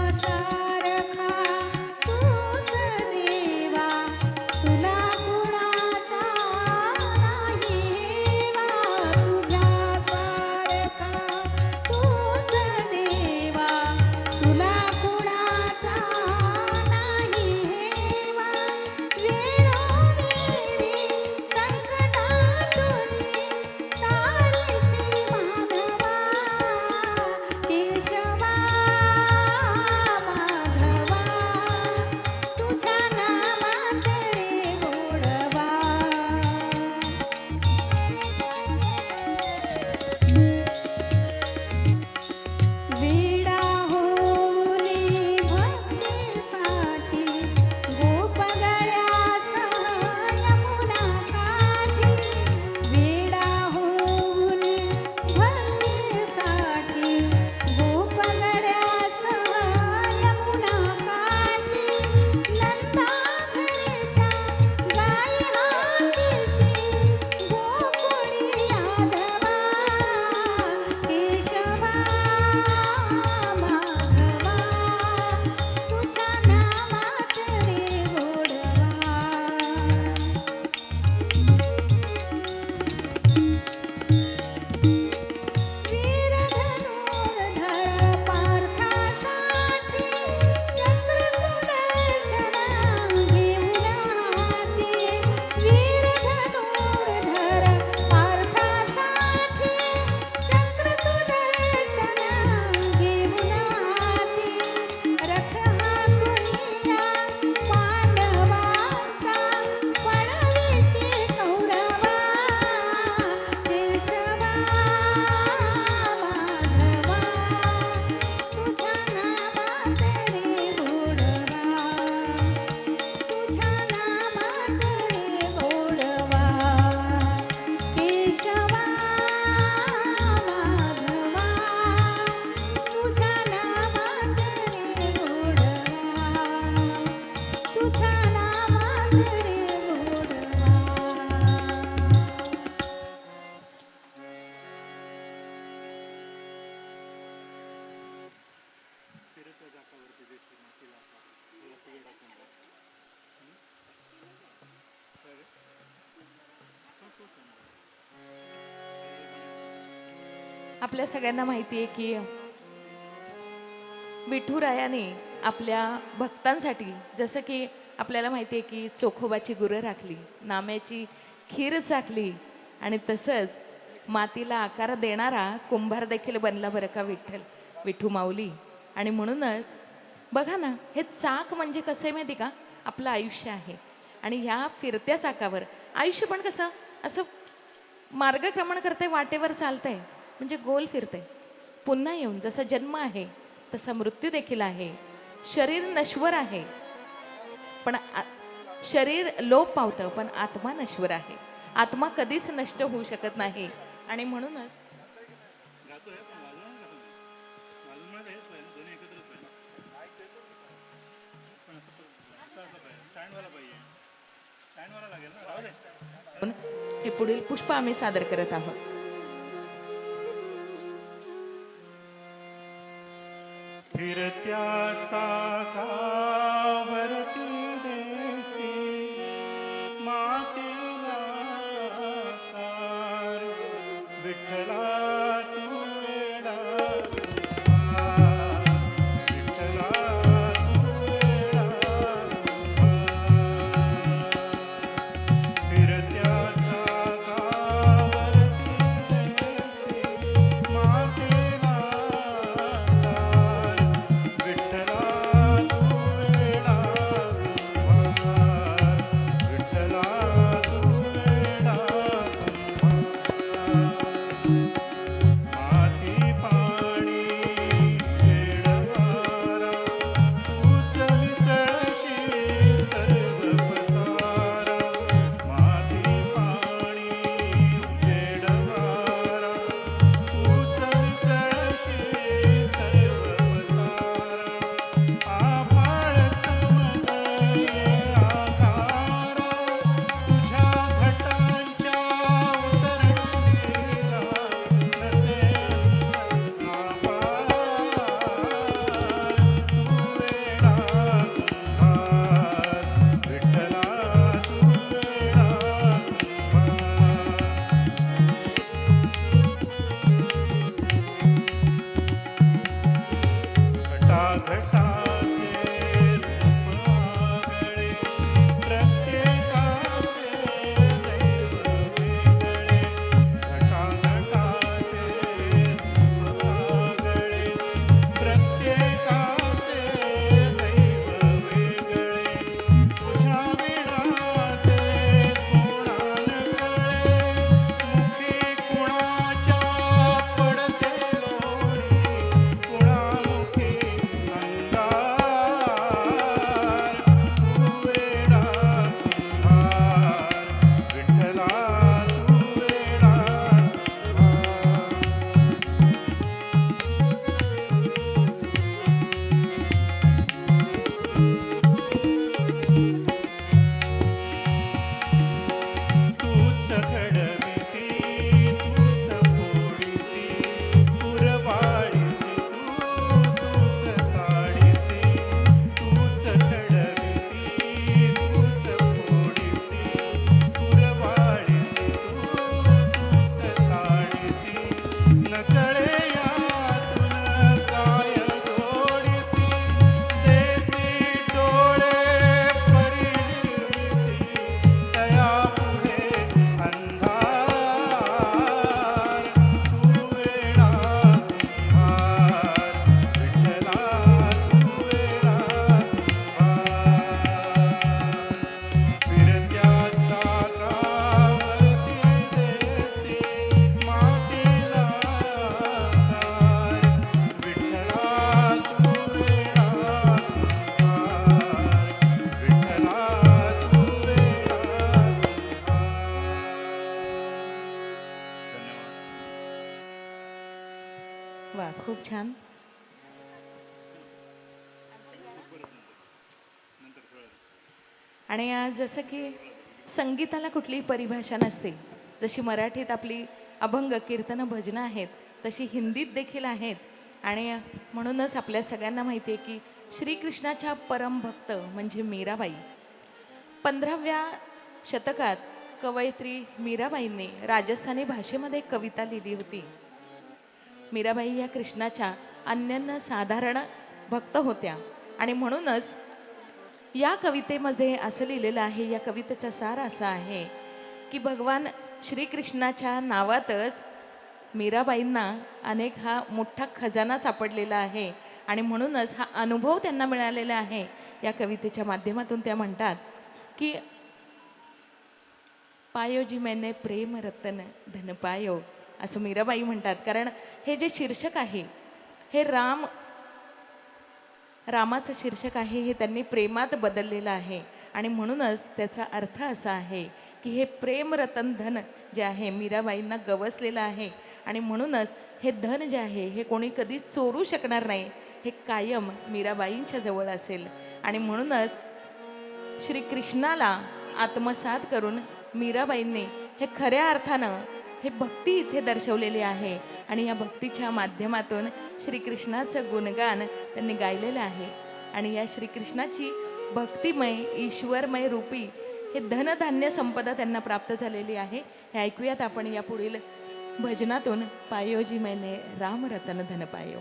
तुझ्यासारखा तूच देवा, तुला कुणाचा नाही हेवा. तुझ्यासारखा तूच देवा, तुला कुणाचा नाही हेवा. वेळोवेळी संकटातुनी तारीशी माधवा. केशवा माधवा तुझ्या नामात रे गोडवा. वेडा होनी भक्तीसाठी गोपगळ्यास यमुना काठी. वेडा होनी भक्तीसाठी गोपगळ्यास यमुना काठी. नंदाघरच्या गाई हातीशी गोकुळी यादवा. केशवा माधवा तुझ्या नामात रे गोडवा. वीर धनुर्धर पार्थासाठी चक्र सुदर्शन घेऊन हाती. वीर धनुर्धर पार्थासाठी चक्र सुदर्शन घेऊन हाती. रथ हाकुनिया पांडवांचा पळविशी कौरवा. केशवा माधवा तुझ्या नामात रे गोडवा, तुझ्या नामात रे गोडवा. केशवा माधवा तुझ्या नामात रे गोडवा, तुझ्या नामात रे गोडवा. आपल्या सगळ्यांना माहिती आहे की विठुरायाने आपल्या भक्तांसाठी, जसं की आपल्याला माहिती आहे की चोखोबाची गुरं राखली, नाम्याची खीर चाखली, आणि तसंच मातीला आकार देणारा कुंभार देखील बनला बरं का विठू माऊली. आणि म्हणूनच बघा ना, हे चाक म्हणजे कसं आहे माहिती का, आपलं आयुष्य आहे. आणि ह्या फिरत्या चाकावर आयुष्य पण कसं असं मार्गक्रमण करते, वाटेवर चालतंय, म्हणजे गोल फिरते. पुन्हा येऊन जसा जन्म आहे तसा मृत्यू देखील आहे. शरीर नश्वर आहे, पण शरीर लोप पावतं पण आत्मा नश्वर आहे. आत्मा कधीच नष्ट होऊ शकत नाही आणि म्हणूनच हे पुढील पुष्प आम्ही सादर करत आहोत. फिरत्या चाकावरती देसी मातीला कार विठ्ठला तू वेडा विठ्ठला तू वेडा फिरत्या चाकावरती देसी मातीला कार विठ्ठला तू वेडा विठ्ठला तू वेडा माती पाणी वेडवारा तूच मिसळशी सर्व पसारा माती पाणी वेडवारा तूच मिसळशी सर्व पसारा आभाळ चमकये आकारा तुझ्या घटांच्या उतरंडीला नसे आभाळ तू वेडा कुंभार विठ्ठला तू वेडा घटाघटाचे रूप आगळे प्रत्येकाचे दैव वेगळे घटाघटाचे रूप आगळे प्रत्येकाचे दैव वेगळे तुझ्या विना ते कोणाला कळे मुखी कुणाच्या पडते लोणी कुणामुखी अंगार तू वेडा कुंभार विठ्ठला तू वेडा तूच घडविसी तूच फोडीसी पुरवाळीसी तूच काढीसी तूच घडविसी तूच फोडीसी पुरवाळीसी तूच काढीसी नकळे यातून काय जोडीसी देसी डोळे परिनिर्मिसी तया पुढे अंधार तू वेडा कुंभार विठ्ठला तू वेडा कुंभार फिरत्या चाकावरती देसी मातीला कार विठ्ठला तू वेडा कुंभार विठ्ठला तू वेडा धन्यवाद. वा खूप छान. आणि जसं की संगीताला कुठलीही परिभाषा नसते, जशी मराठीत आपली अभंग कीर्तनं भजनं आहेत तशी हिंदीत देखील आहेत. आणि म्हणूनच आपल्या सगळ्यांना माहिती आहे की श्रीकृष्णाच्या परमभक्त म्हणजे मीराबाई. 15व्या शतकात कवयित्री मीराबाईंनी राजस्थानी भाषेमध्ये एक कविता लिहिली होती. मीराबाई या कृष्णाच्या अनन्य साधारण भक्त होत्या आणि म्हणूनच या कवितेमध्ये असं लिहिलेलं आहे, या कवितेचा सार असा आहे की भगवान श्रीकृष्णाच्या नावातच मीराबाईंना अनेक हा मोठा खजाना सापडलेला आहे आणि म्हणूनच हा अनुभव त्यांना मिळालेला आहे. या कवितेच्या माध्यमातून त्या म्हणतात की पायो जी मैंने प्रेम रतन धन पायो, असं मीराबाई म्हणतात. कारण हे जे शीर्षक आहे हे रामाचं शीर्षक आहे, हे त्यांनी प्रेमात बदललेलं आहे आणि म्हणूनच त्याचा अर्थ असा आहे की हे प्रेम रतन धन जे आहे मीराबाईंना गवसलेलं आहे आणि म्हणूनच हे धन जे आहे हे कोणी कधी चोरू शकणार नाही, हे कायम मीराबाईंच्या जवळ असेल. आणि म्हणूनच श्रीकृष्णाला आत्मसात करून मीराबाईंनी हे खऱ्या अर्थानं हे भक्ती इथे दर्शवलेली आहे आणि या भक्तीच्या माध्यमातून श्रीकृष्णाचं गुणगान त्यांनी गायलेलं आहे. आणि या श्रीकृष्णाची भक्तिमय ईश्वरमय रूपी हे धनधान्य संपदा त्यांना प्राप्त झालेली आहे. हे ऐकूयात आपण या पुढील भजनातून. पायोजी मैने राम रतन धन पायो.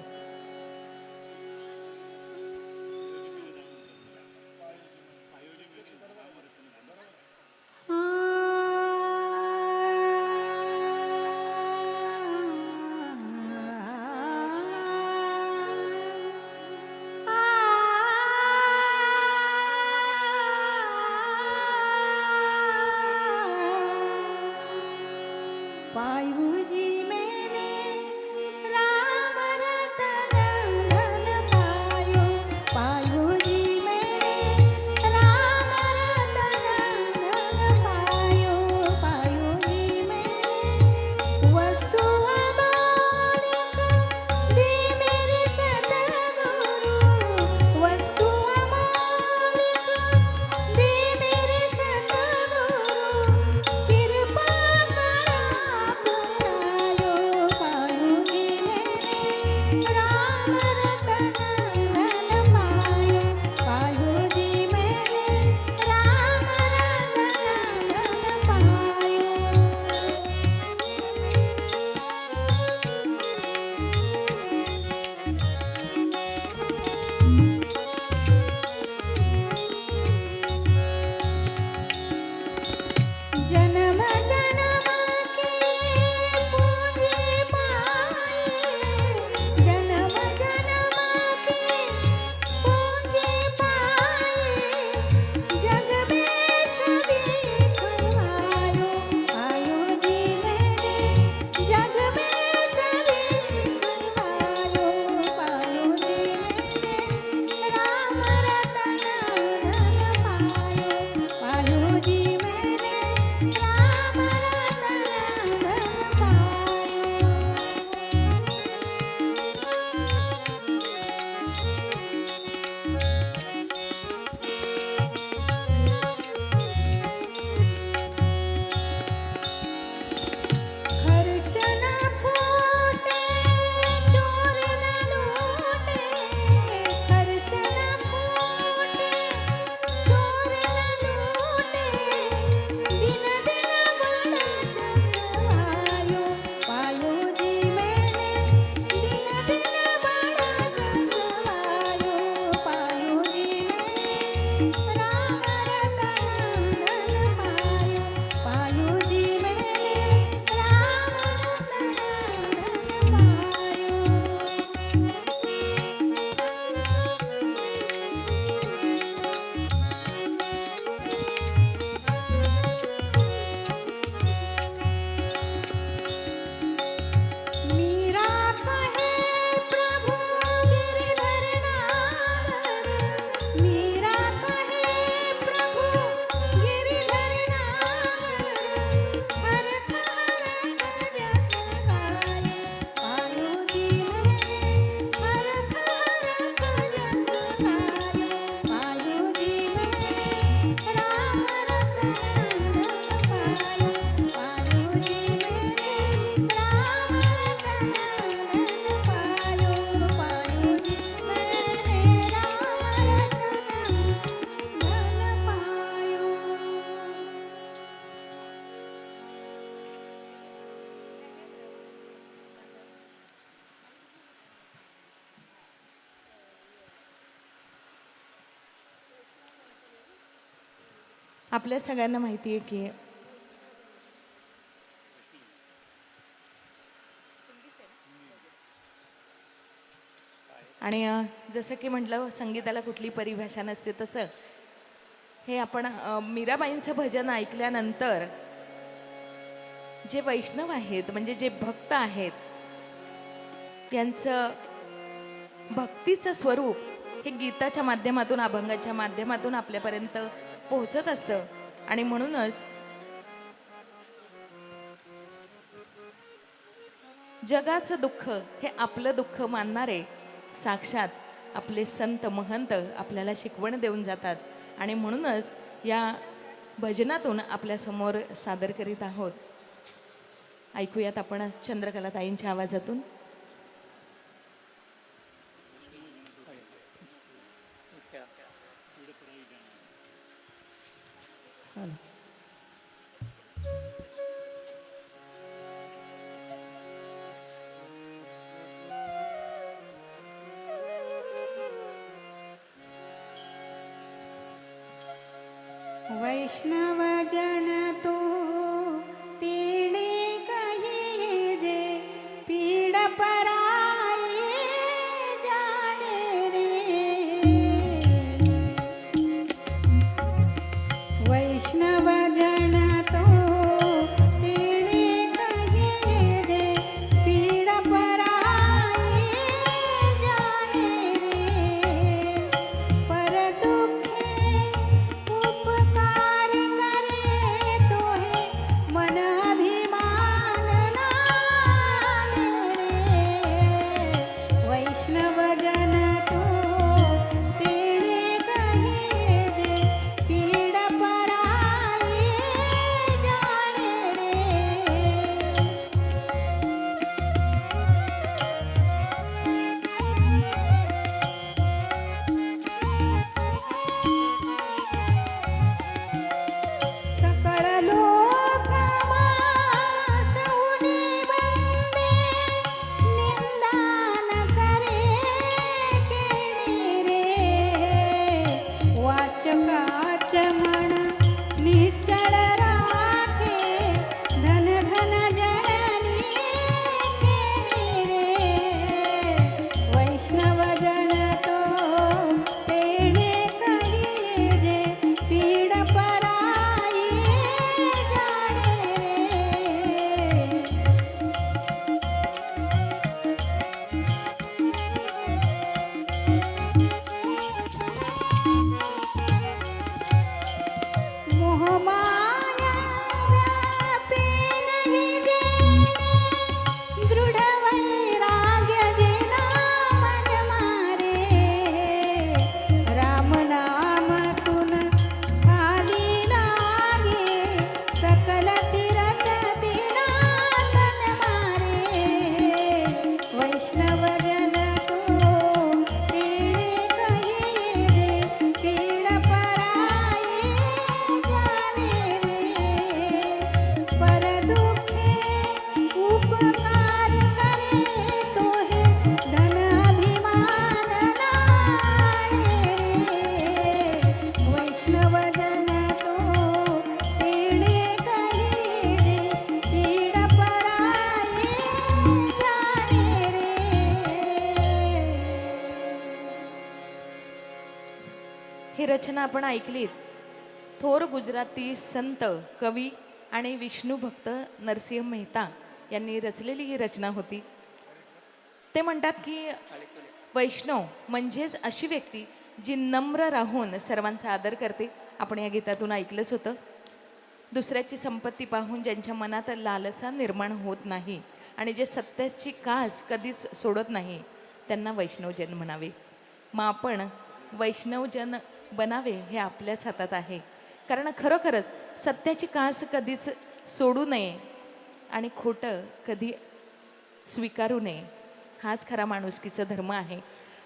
पायूजी मैंने राम रतन धन पायो, पायूजी मैंने राम रतन धन पायो, पायूजी मैंने वस्तु अमोलिक दी मेरे सतगुरु, वस्तु अमोलिक दी मेरे सतगुरु, कृपा करा पुरायो, पायूजी मैंने राम रतन धन पायो, पायूजी मैंने राम रतन धन पायो. जन्म जन्म की पूंजी पाए, जन्म जन्म की पूंजी पाए, जग में सभी खवायो, पायूजी मैंने जग में सभी खवायो, पायूजी मैंने राम रतन धन पायो, पायूजी मैंने राम रतन धन पायो. खर्च न फूटे चोर न लूटे, खर्च न फूटे चोर न लूटे, दिन दिन बड़ा जसवायो, पायूजी मैंने दिन दिन बड़ा जसवायो, पायूजी मैंने राम रतन धन पायो, पायूजी मैंने राम रतन धन पायो. मीरा कहे प्रभु गिरधर नागर, मीरा कहे प्रभु गिरधर नागर, हर हर जस गायो, पायूजी मैंने हर हर जस गायो, पायूजी मैंने राम रतन धन पायो, पायूजी मैंने राम रतन धन पायो, पायूजी मैंने राम रतन धन पायो. आपल्या सगळ्यांना माहिती आहे की आणि जसं की म्हटलं संगीताला कुठली परिभाषा नसते, तसं हे आपण मीराबाईंचं भजन ऐकल्यानंतर जे वैष्णव आहेत म्हणजे जे भक्त आहेत यांचं भक्तीचं स्वरूप हे गीताच्या माध्यमातून अभंगाच्या माध्यमातून आपल्यापर्यंत पोहोचत असतं. आणि म्हणूनच जगाचं दुःख हे आपलं दुःख मानणारे साक्षात आपले संत महंत आपल्याला शिकवण देऊन जातात. आणि म्हणूनच या भजनातून आपल्यासमोर सादर करीत आहोत. ऐकूयात आपण चंद्रकला ताईंच्या आवाजातून. वैष्णव जन तो तेणे कही जे पीड पराई जाने रे। वैष्णव जन तो तेणे कही जे पीड पराई जाने रे। पर दुखे उपकार करे तोहे मन अभिमान नाने रे। वैष्णव जन तो तेणे कही जे पीड पराई जाने रे। सकळ लोक मासुनी वंदे निंदान करे केणी रे। वाचकाच मन निचळ राखे धन धन जननी केणी रे। वैष्णव जन तो तेणे कही जे पीड पराई जाने रे। मोहमाया व्यापे नहीं जेणे दृढ वैराग्य जेना मन मारे। राम नाम तुन खाली लागे सकल तीरथ तिना तन मारे। वैष्णव जन तो तेणे कही जे पीड पराई जाने रे। पर दुखे उपकार करे तोहे धन अभिमान नाणे रे। वैष्णव जन तो तेणे कही जे पीड पराई जाने रे। ही रचना आपण ऐकलीत. थोर गुजराती संत कवी आणि विष्णू भक्त नरसिंह मेहता यांनी रचलेली ही रचना होती. ते म्हणतात की वैष्णव म्हणजेच अशी व्यक्ती जी नम्र राहून सर्वांचा आदर करते. आपण या गीतातून ऐकलंच होतं. दुसऱ्याची संपत्ती पाहून ज्यांच्या मनात लालसा निर्माण होत नाही आणि जे सत्याची कास कधीच सोडत नाही त्यांना वैष्णवजन म्हणावे. मग आपण वैष्णवजन बनावे हे आपल्याच हातात आहे. कारण खरोखरच सत्याची कास कधीच सोडू नये आणि खोटं कधी स्वीकारू नये. हाच खरा माणुसकीचा धर्म आहे.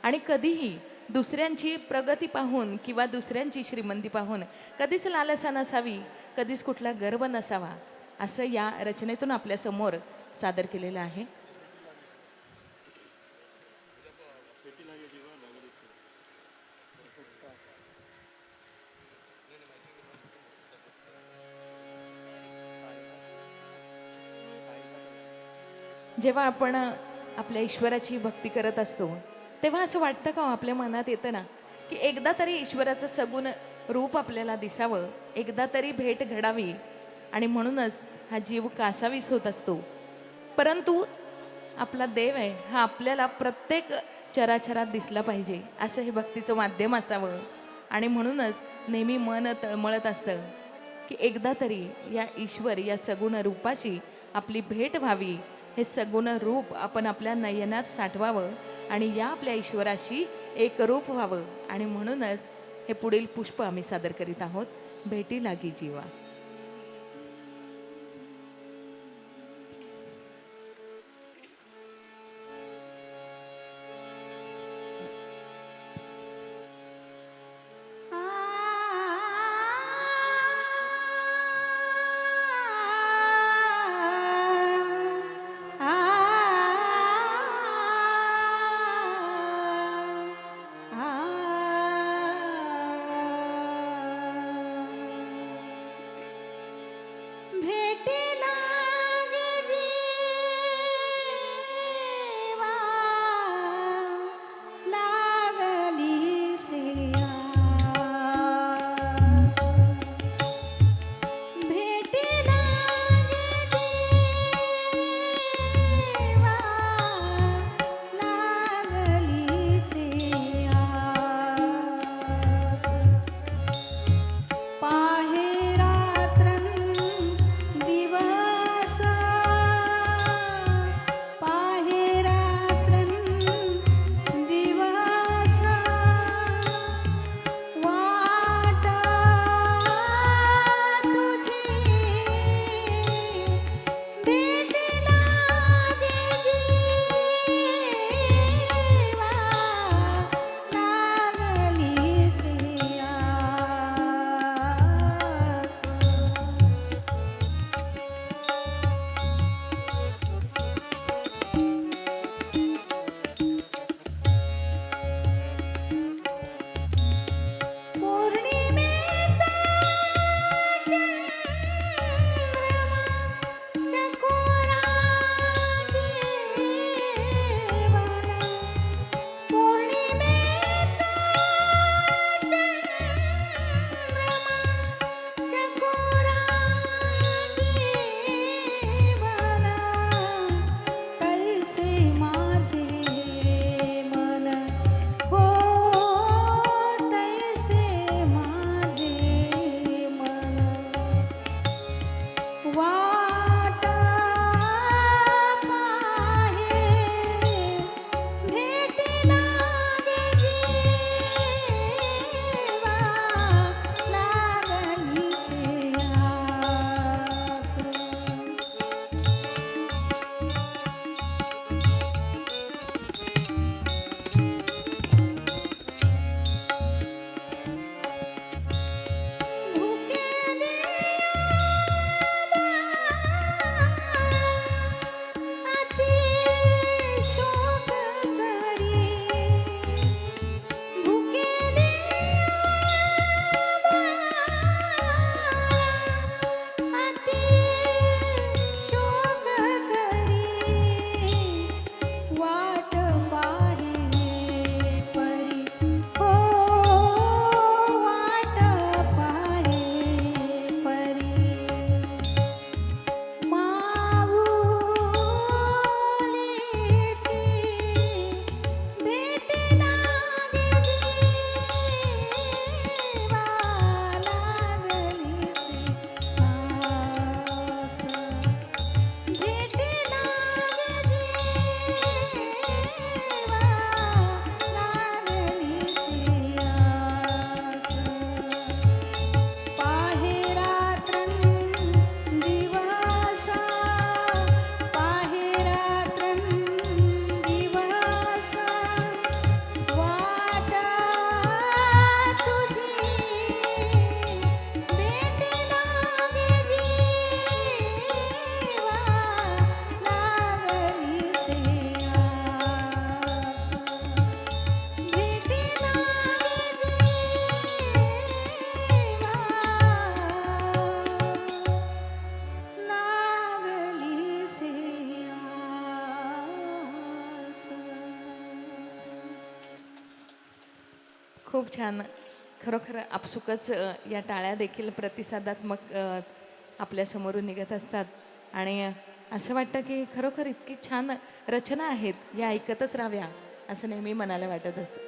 आणि कधीही दुसऱ्यांची प्रगती पाहून किंवा दुसऱ्यांची श्रीमंती पाहून कधीच लालसा नसावी, कधीच कुठला गर्व नसावा, असं या रचनेतून आपल्यासमोर सादर केलेलं आहे. जेव्हा आपण आपल्या ईश्वराची भक्ती करत असतो तेव्हा असं वाटतं का हो, आपल्या मनात येतं ना की एकदा तरी ईश्वराचं सगुण रूप आपल्याला दिसावं, एकदा तरी भेट घडावी. आणि म्हणूनच हा जीव कासावीस होत असतो. परंतु आपला देव आहे हा आपल्याला प्रत्येक चराचरात दिसला पाहिजे, असं हे भक्तीचं माध्यम असावं. आणि म्हणूनच नेहमी मन तळमळत असतं की एकदा तरी या ईश्वर या सगुण रूपाशी आपली भेट व्हावी. हे सगुण रूप आपण आपल्या नयनात साठवावं आणि या आपल्या ईश्वराशी एकरूप व्हावं. आणि म्हणूनच हे पुढील पुष्प आम्ही सादर करीत आहोत, भेटी लागी जीवा. भेटी लागे जीवा लागली से आस. भेटी लागे जीवा लागली से आस. पाहे दिवस पाहे दिवस वाट तुझी भेट लागे जीवा लागली से आस. पौर्णिमेचा चंद्रमा चकोरा जीवन. पौर्णिमेचा चंद्रमा चकोरा जीवन. तैसे माझे मन हो तैसे माझे मन वाट पाहे भेट लागे जीवा लागली से आस. भुकेले अति शोक करी. भुकेले अति शोक करी. वाट पाहे परी हो वाट पाहे परी. माऊलीची भेट लागे जीवा लागली से आस. भेट लागे जीवा लागली से आस. पाहे दिवस पाहे दिवस वाट तुझी भेट लागे जीवा लागली से आस. भेट लागे जीवा लागली से आस. खूप छान. खरोखर आपसुकच या टाळ्या देखील प्रतिसादात्मक आपल्या समोरून निघत असतात. आणि असं वाटतं की खरोखर इतकी छान रचना आहेत, या ऐकतच राहाव्या असं नेहमी मनाला वाटत असतं.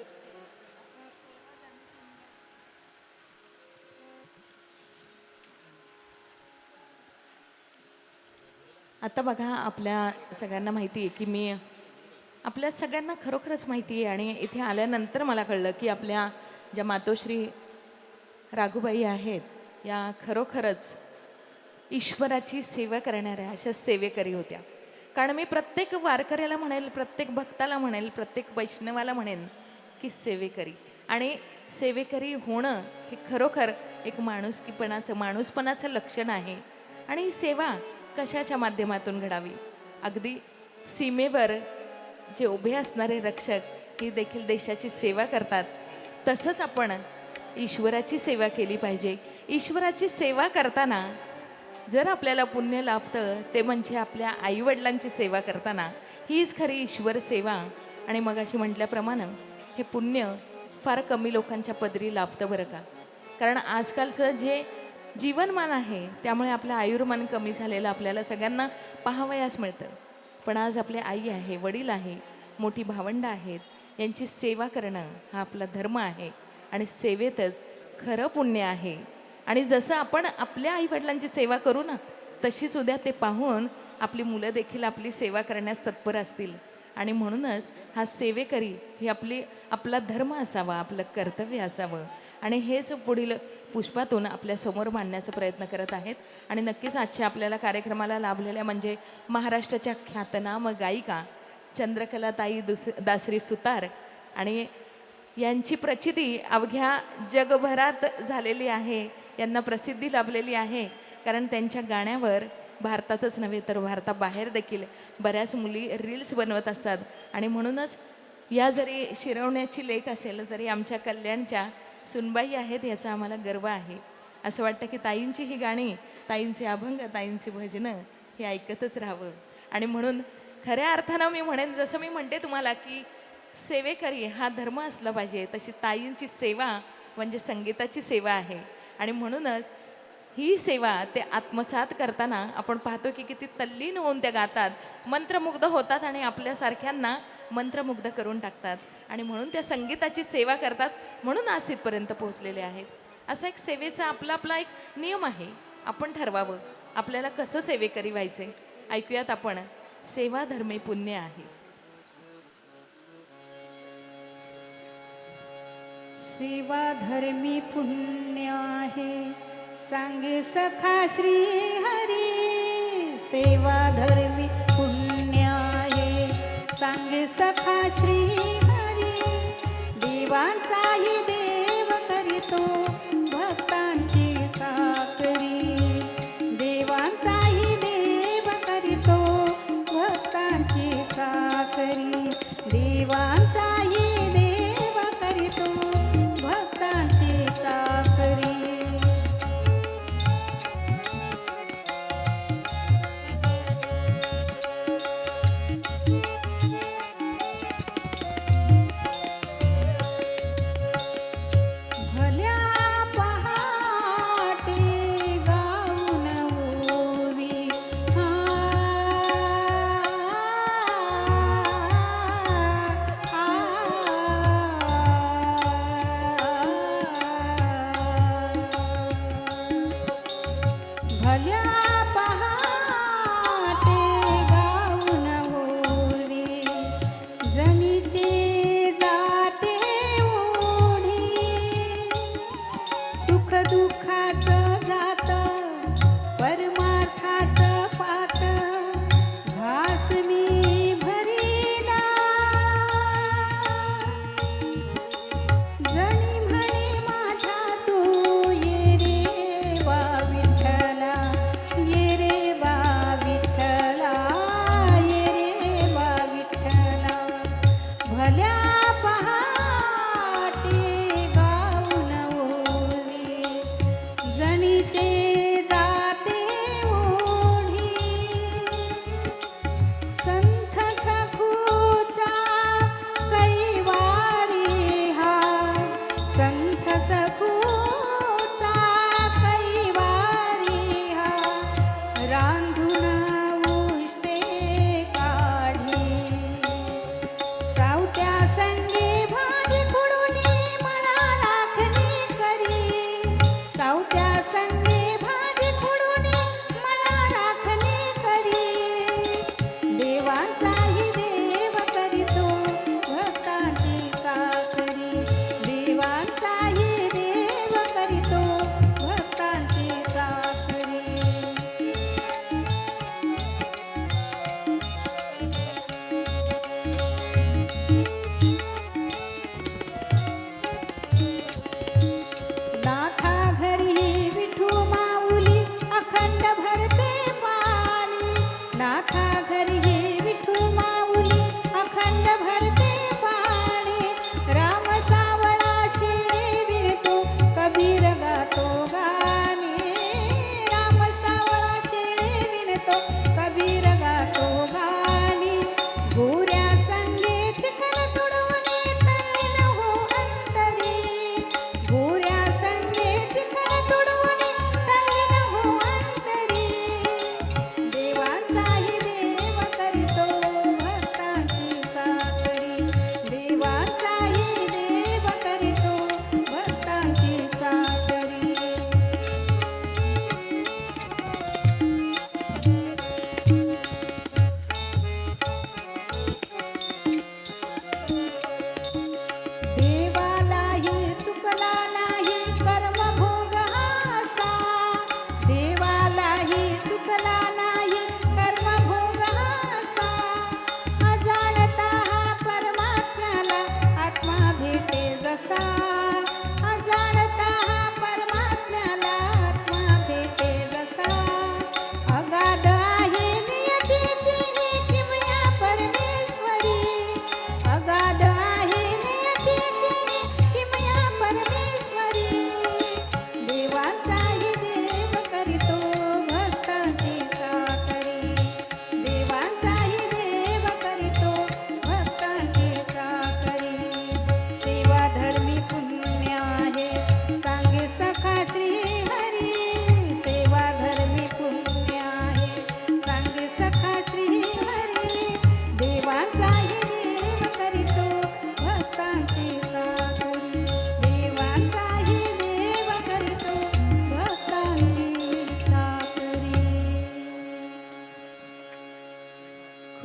आता बघा आपल्या सगळ्यांना माहिती आहे की मी आपल्या सगळ्यांना खरोखरच माहिती आहे आणि इथे आल्यानंतर मला कळलं की आपल्या ज्या मातोश्री राघूबाई आहेत या खरोखरच ईश्वराची सेवा करणाऱ्या अशा सेवेकरी होत्या. कारण मी प्रत्येक वारकऱ्याला म्हणेल, प्रत्येक भक्ताला म्हणेल, प्रत्येक वैष्णवाला म्हणेन की सेवेकरी. आणि सेवेकरी होणं हे खरोखर एक माणूसपणाचं लक्षण आहे. आणि ही सेवा कशाच्या माध्यमातून घडावी? अगदी सीमेवर जे उभे असणारे रक्षक ही देखील देशाची सेवा करतात, तसंच आपण ईश्वराची सेवा केली पाहिजे. ईश्वराची सेवा करताना जर आपल्याला पुण्य लाभतं ते म्हणजे आपल्या आईवडिलांची सेवा करताना हीच खरी ईश्वर सेवा. आणि मग अशी म्हटल्याप्रमाणे हे पुण्य फार कमी लोकांच्या पदरी लाभतं बरं का. कारण आजकालचं जे जीवनमान आहे त्यामुळे आपलं आयुर्मान कमी झालेलं आपल्याला सगळ्यांना पाहावयास मिळतं. पण आज आपले आई आहे, वडील आहे, मोठी भावंडं आहेत, यांची सेवा करणं हा आपला धर्म आहे. आणि सेवेतच खरं पुण्य आहे. आणि जसं आपण आपल्या आईवडिलांची सेवा करू ना, तशीच उद्या ते पाहून आपली मुलं देखील आपली सेवा करण्यास तत्पर असतील. आणि म्हणूनच हा सेवेकरी ही आपला धर्म असावा, आपलं कर्तव्य असावं. आणि हेच पुढील पुष्पातून आपल्यासमोर मांडण्याचा प्रयत्न करत आहेत. आणि नक्कीच आजच्या आपल्याला कार्यक्रमाला लाभलेल्या म्हणजे महाराष्ट्राच्या ख्यातनाम गायिका चंद्रकलाताई दासरी सुतार. आणि यांची प्रचिती अवघ्या जगभरात झालेली आहे, यांना प्रसिद्धी लाभलेली आहे. कारण त्यांच्या गाण्यावर भारतातच नव्हे तर भारताबाहेर देखील बऱ्याच मुली रील्स बनवत असतात. आणि म्हणूनच या जरी शिरवण्याची लेख असेल तरी आमच्या कल्याणच्या सुनबाई आहेत याचा आम्हाला गर्व आहे. असं वाटतं की ताईंची ही गाणी, ताईंचे अभंग, ताईंची भजनं हे ऐकतच राहावं. आणि म्हणून खऱ्या अर्थानं मी म्हणेन, जसं मी म्हणते तुम्हाला की सेवेकरी हा धर्म असला पाहिजे, तशी ताईंची सेवा म्हणजे संगीताची सेवा आहे. आणि म्हणूनच ही सेवा ते आत्मसात करताना आपण पाहतो की किती तल्लीन होऊन त्या गातात, मंत्रमुग्ध होतात आणि आपल्यासारख्यांना मंत्रमुग्ध करून टाकतात. आणि म्हणून त्या संगीताची सेवा करतात, म्हणून आज इथपर्यंत पोहोचलेले आहेत. असा एक सेवेचा आपला एक नियम आहे. आपण ठरवावं आपल्याला कसं सेवेकरी व्हायचे. ऐकूयात आपण सेवा धर्मे पुण्य आहे. सेवा धर्मी पुण्य आहे, सांगे सखा श्री हरी. सेवा धर्मी पुण्य आहे, सांगे सखा श्री हरी. देवांचाही देव करीतो भक्तांची चाकरी. देवांचाही देव करीतो भक्तांची चाकरी. देवांचाही देव करीतो भक्तांची चाकरी. भल्या पहाटे गाऊन ओवी, भल्या पहाटे गाऊन ओवी. जनीचे जाते ओढी, सुख दुःखाचं जात परमार्थाचं पात. घास मी भरीला जणी म्हणे माझा तू ये रे वा विठ्ठला.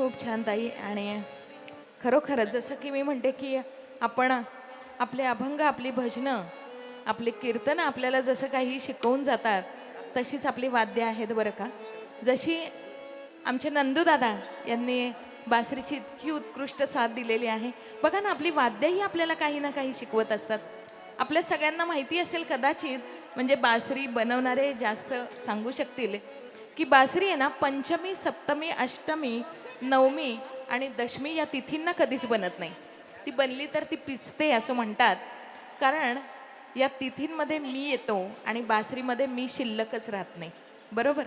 खूप छान ताई. आणि खरोखरच जसं की मी म्हणते की आपण आपले अभंग, आपली भजनं, आपले कीर्तन आपल्याला जसं काही शिकवून जातात तशीच आपली वाद्य आहेत बरं का. जशी आमचे नंदूदादा यांनी बासरीची इतकी उत्कृष्ट साथ दिलेली आहे. बघा ना, आपली वाद्यही आपल्याला काही ना काही शिकवत असतात. आपल्या सगळ्यांना माहिती असेल कदाचित, म्हणजे बासरी बनवणारे जास्त सांगू शकतील की बासरी आहे ना, पंचमी, सप्तमी, अष्टमी, नवमी आणि दशमी या तिथींना कधीच बनत नाही. ती बनली तर ती पिचते असं म्हणतात. कारण या तिथींमध्ये मी येतो आणि बासरीमध्ये मी शिल्लकच राहत नाही. बरोबर.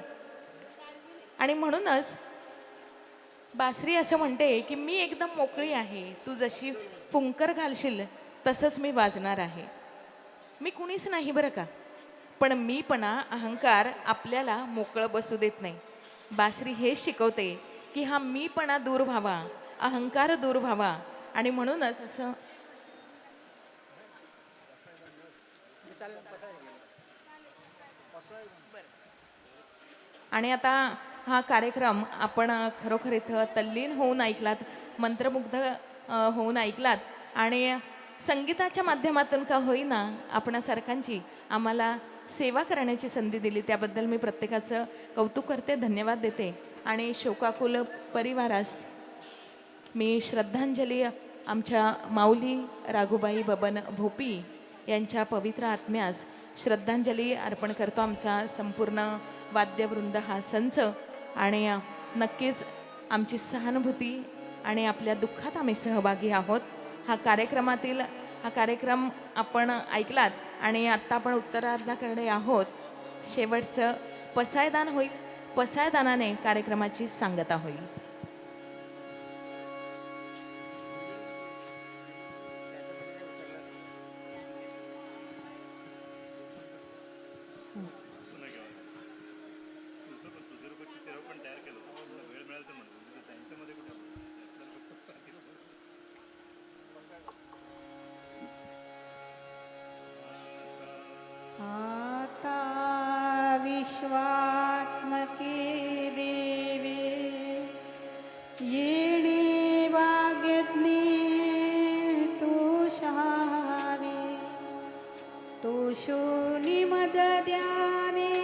आणि म्हणूनच बासरी असं म्हणते की मी एकदम मोकळी आहे, तू जशी फुंकर घालशील तसंच मी वाजणार आहे. मी कुणीच नाही बरं का, पण मीपणा, अहंकार आपल्याला मोकळं बसू देत नाही. बासरी हेच शिकवते की हा मीपणा दूर व्हावा, अहंकार दूर व्हावा. आणि म्हणूनच असं आणि आता हा कार्यक्रम आपण खरोखर इथं तल्लीन होऊन ऐकलात, मंत्रमुग्ध होऊन ऐकलात. आणि संगीताच्या माध्यमातून का होईना आपणासारखांची आम्हाला सेवा करण्याची संधी दिली, त्याबद्दल मी प्रत्येकाचं कौतुक करते, धन्यवाद देते. आणि शोकाकुल परिवारास मी श्रद्धांजली आमच्या माऊली राघुबाई बबन भोपी यांच्या पवित्र आत्म्यास श्रद्धांजली अर्पण करतो. आमचा संपूर्ण वाद्यवृंद हा संच. आणि नक्कीच आमची सहानुभूती आणि आपल्या दुःखात आम्ही सहभागी आहोत. हा कार्यक्रम आपण ऐकलात आणि आत्ता आपण उत्तरार्धाकडे आहोत. शेवटचं पसायदान होईल. पसायदानाने कार्यक्रमाची सांगता होईल. आता विश्वात्मके देवे येणे वाग्यज्ञे तोषावे तोषो निमज द्यावे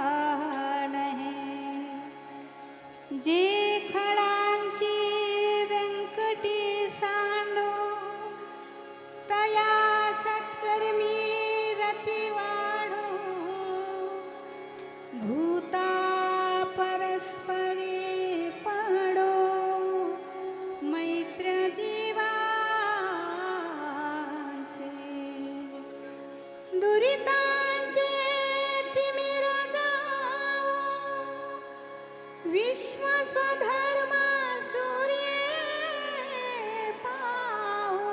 पसायदान है जे खळांची व्यंकटी सांडो तया सत्कर्मी रती वाढो भूता परस्परे पडो मैत्र जीवांचे दुरितांचे तिमिर जाओ विश्व स्वधर्म सूर्ये पाहो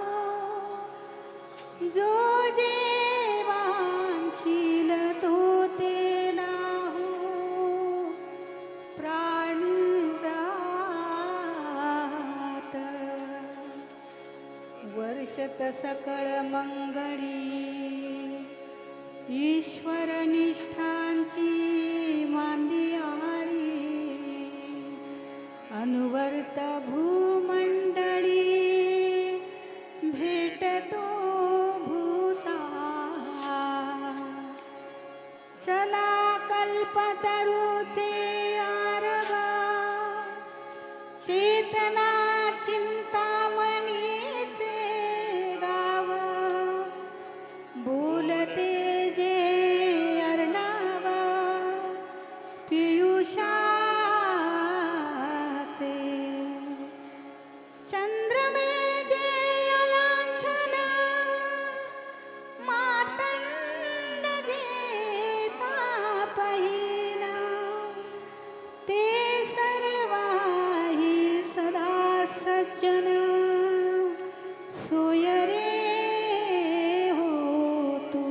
जो जेवांशील तो ते नाहो प्राण जात वर्षत सकळ मंगळी ईश्वर निष्ठांची मांदियाळी अनुवर्त भूमंडळी भेटतो भूता चला कल्पतरूचे आरव चेतना चिंतामणीचे गाव बोलते जे अर्णव पियुषाचे चंद्रमे जे अलांछन मातंड जे तापहीन ते सर्वाही सदा सज्जन सोय रे हो तू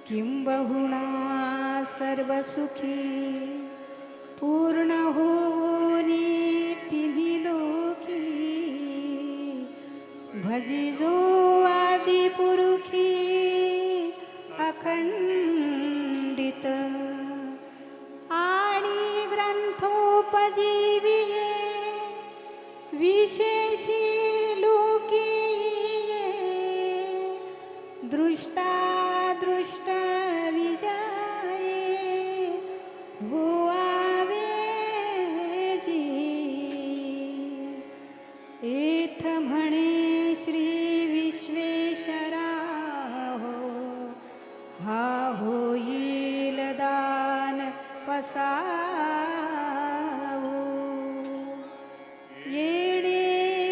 किंबहुना सर्व सुखी पूर्ण होनी तिन्ही लोकी भजी जो आदि पुरुखी अखंडित दृष्टादृष्ट विजये होआवे जी एथ म्हणे श्री विश्वेश्वरा हो हा होईल दान पसावो येणे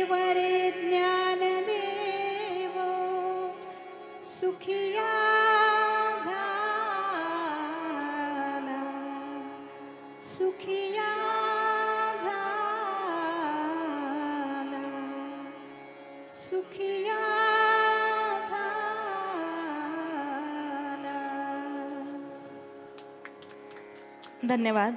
वरे ज्ञान देव सुखिया झाला सुखिया झाला सुखिया झाला. धन्यवाद.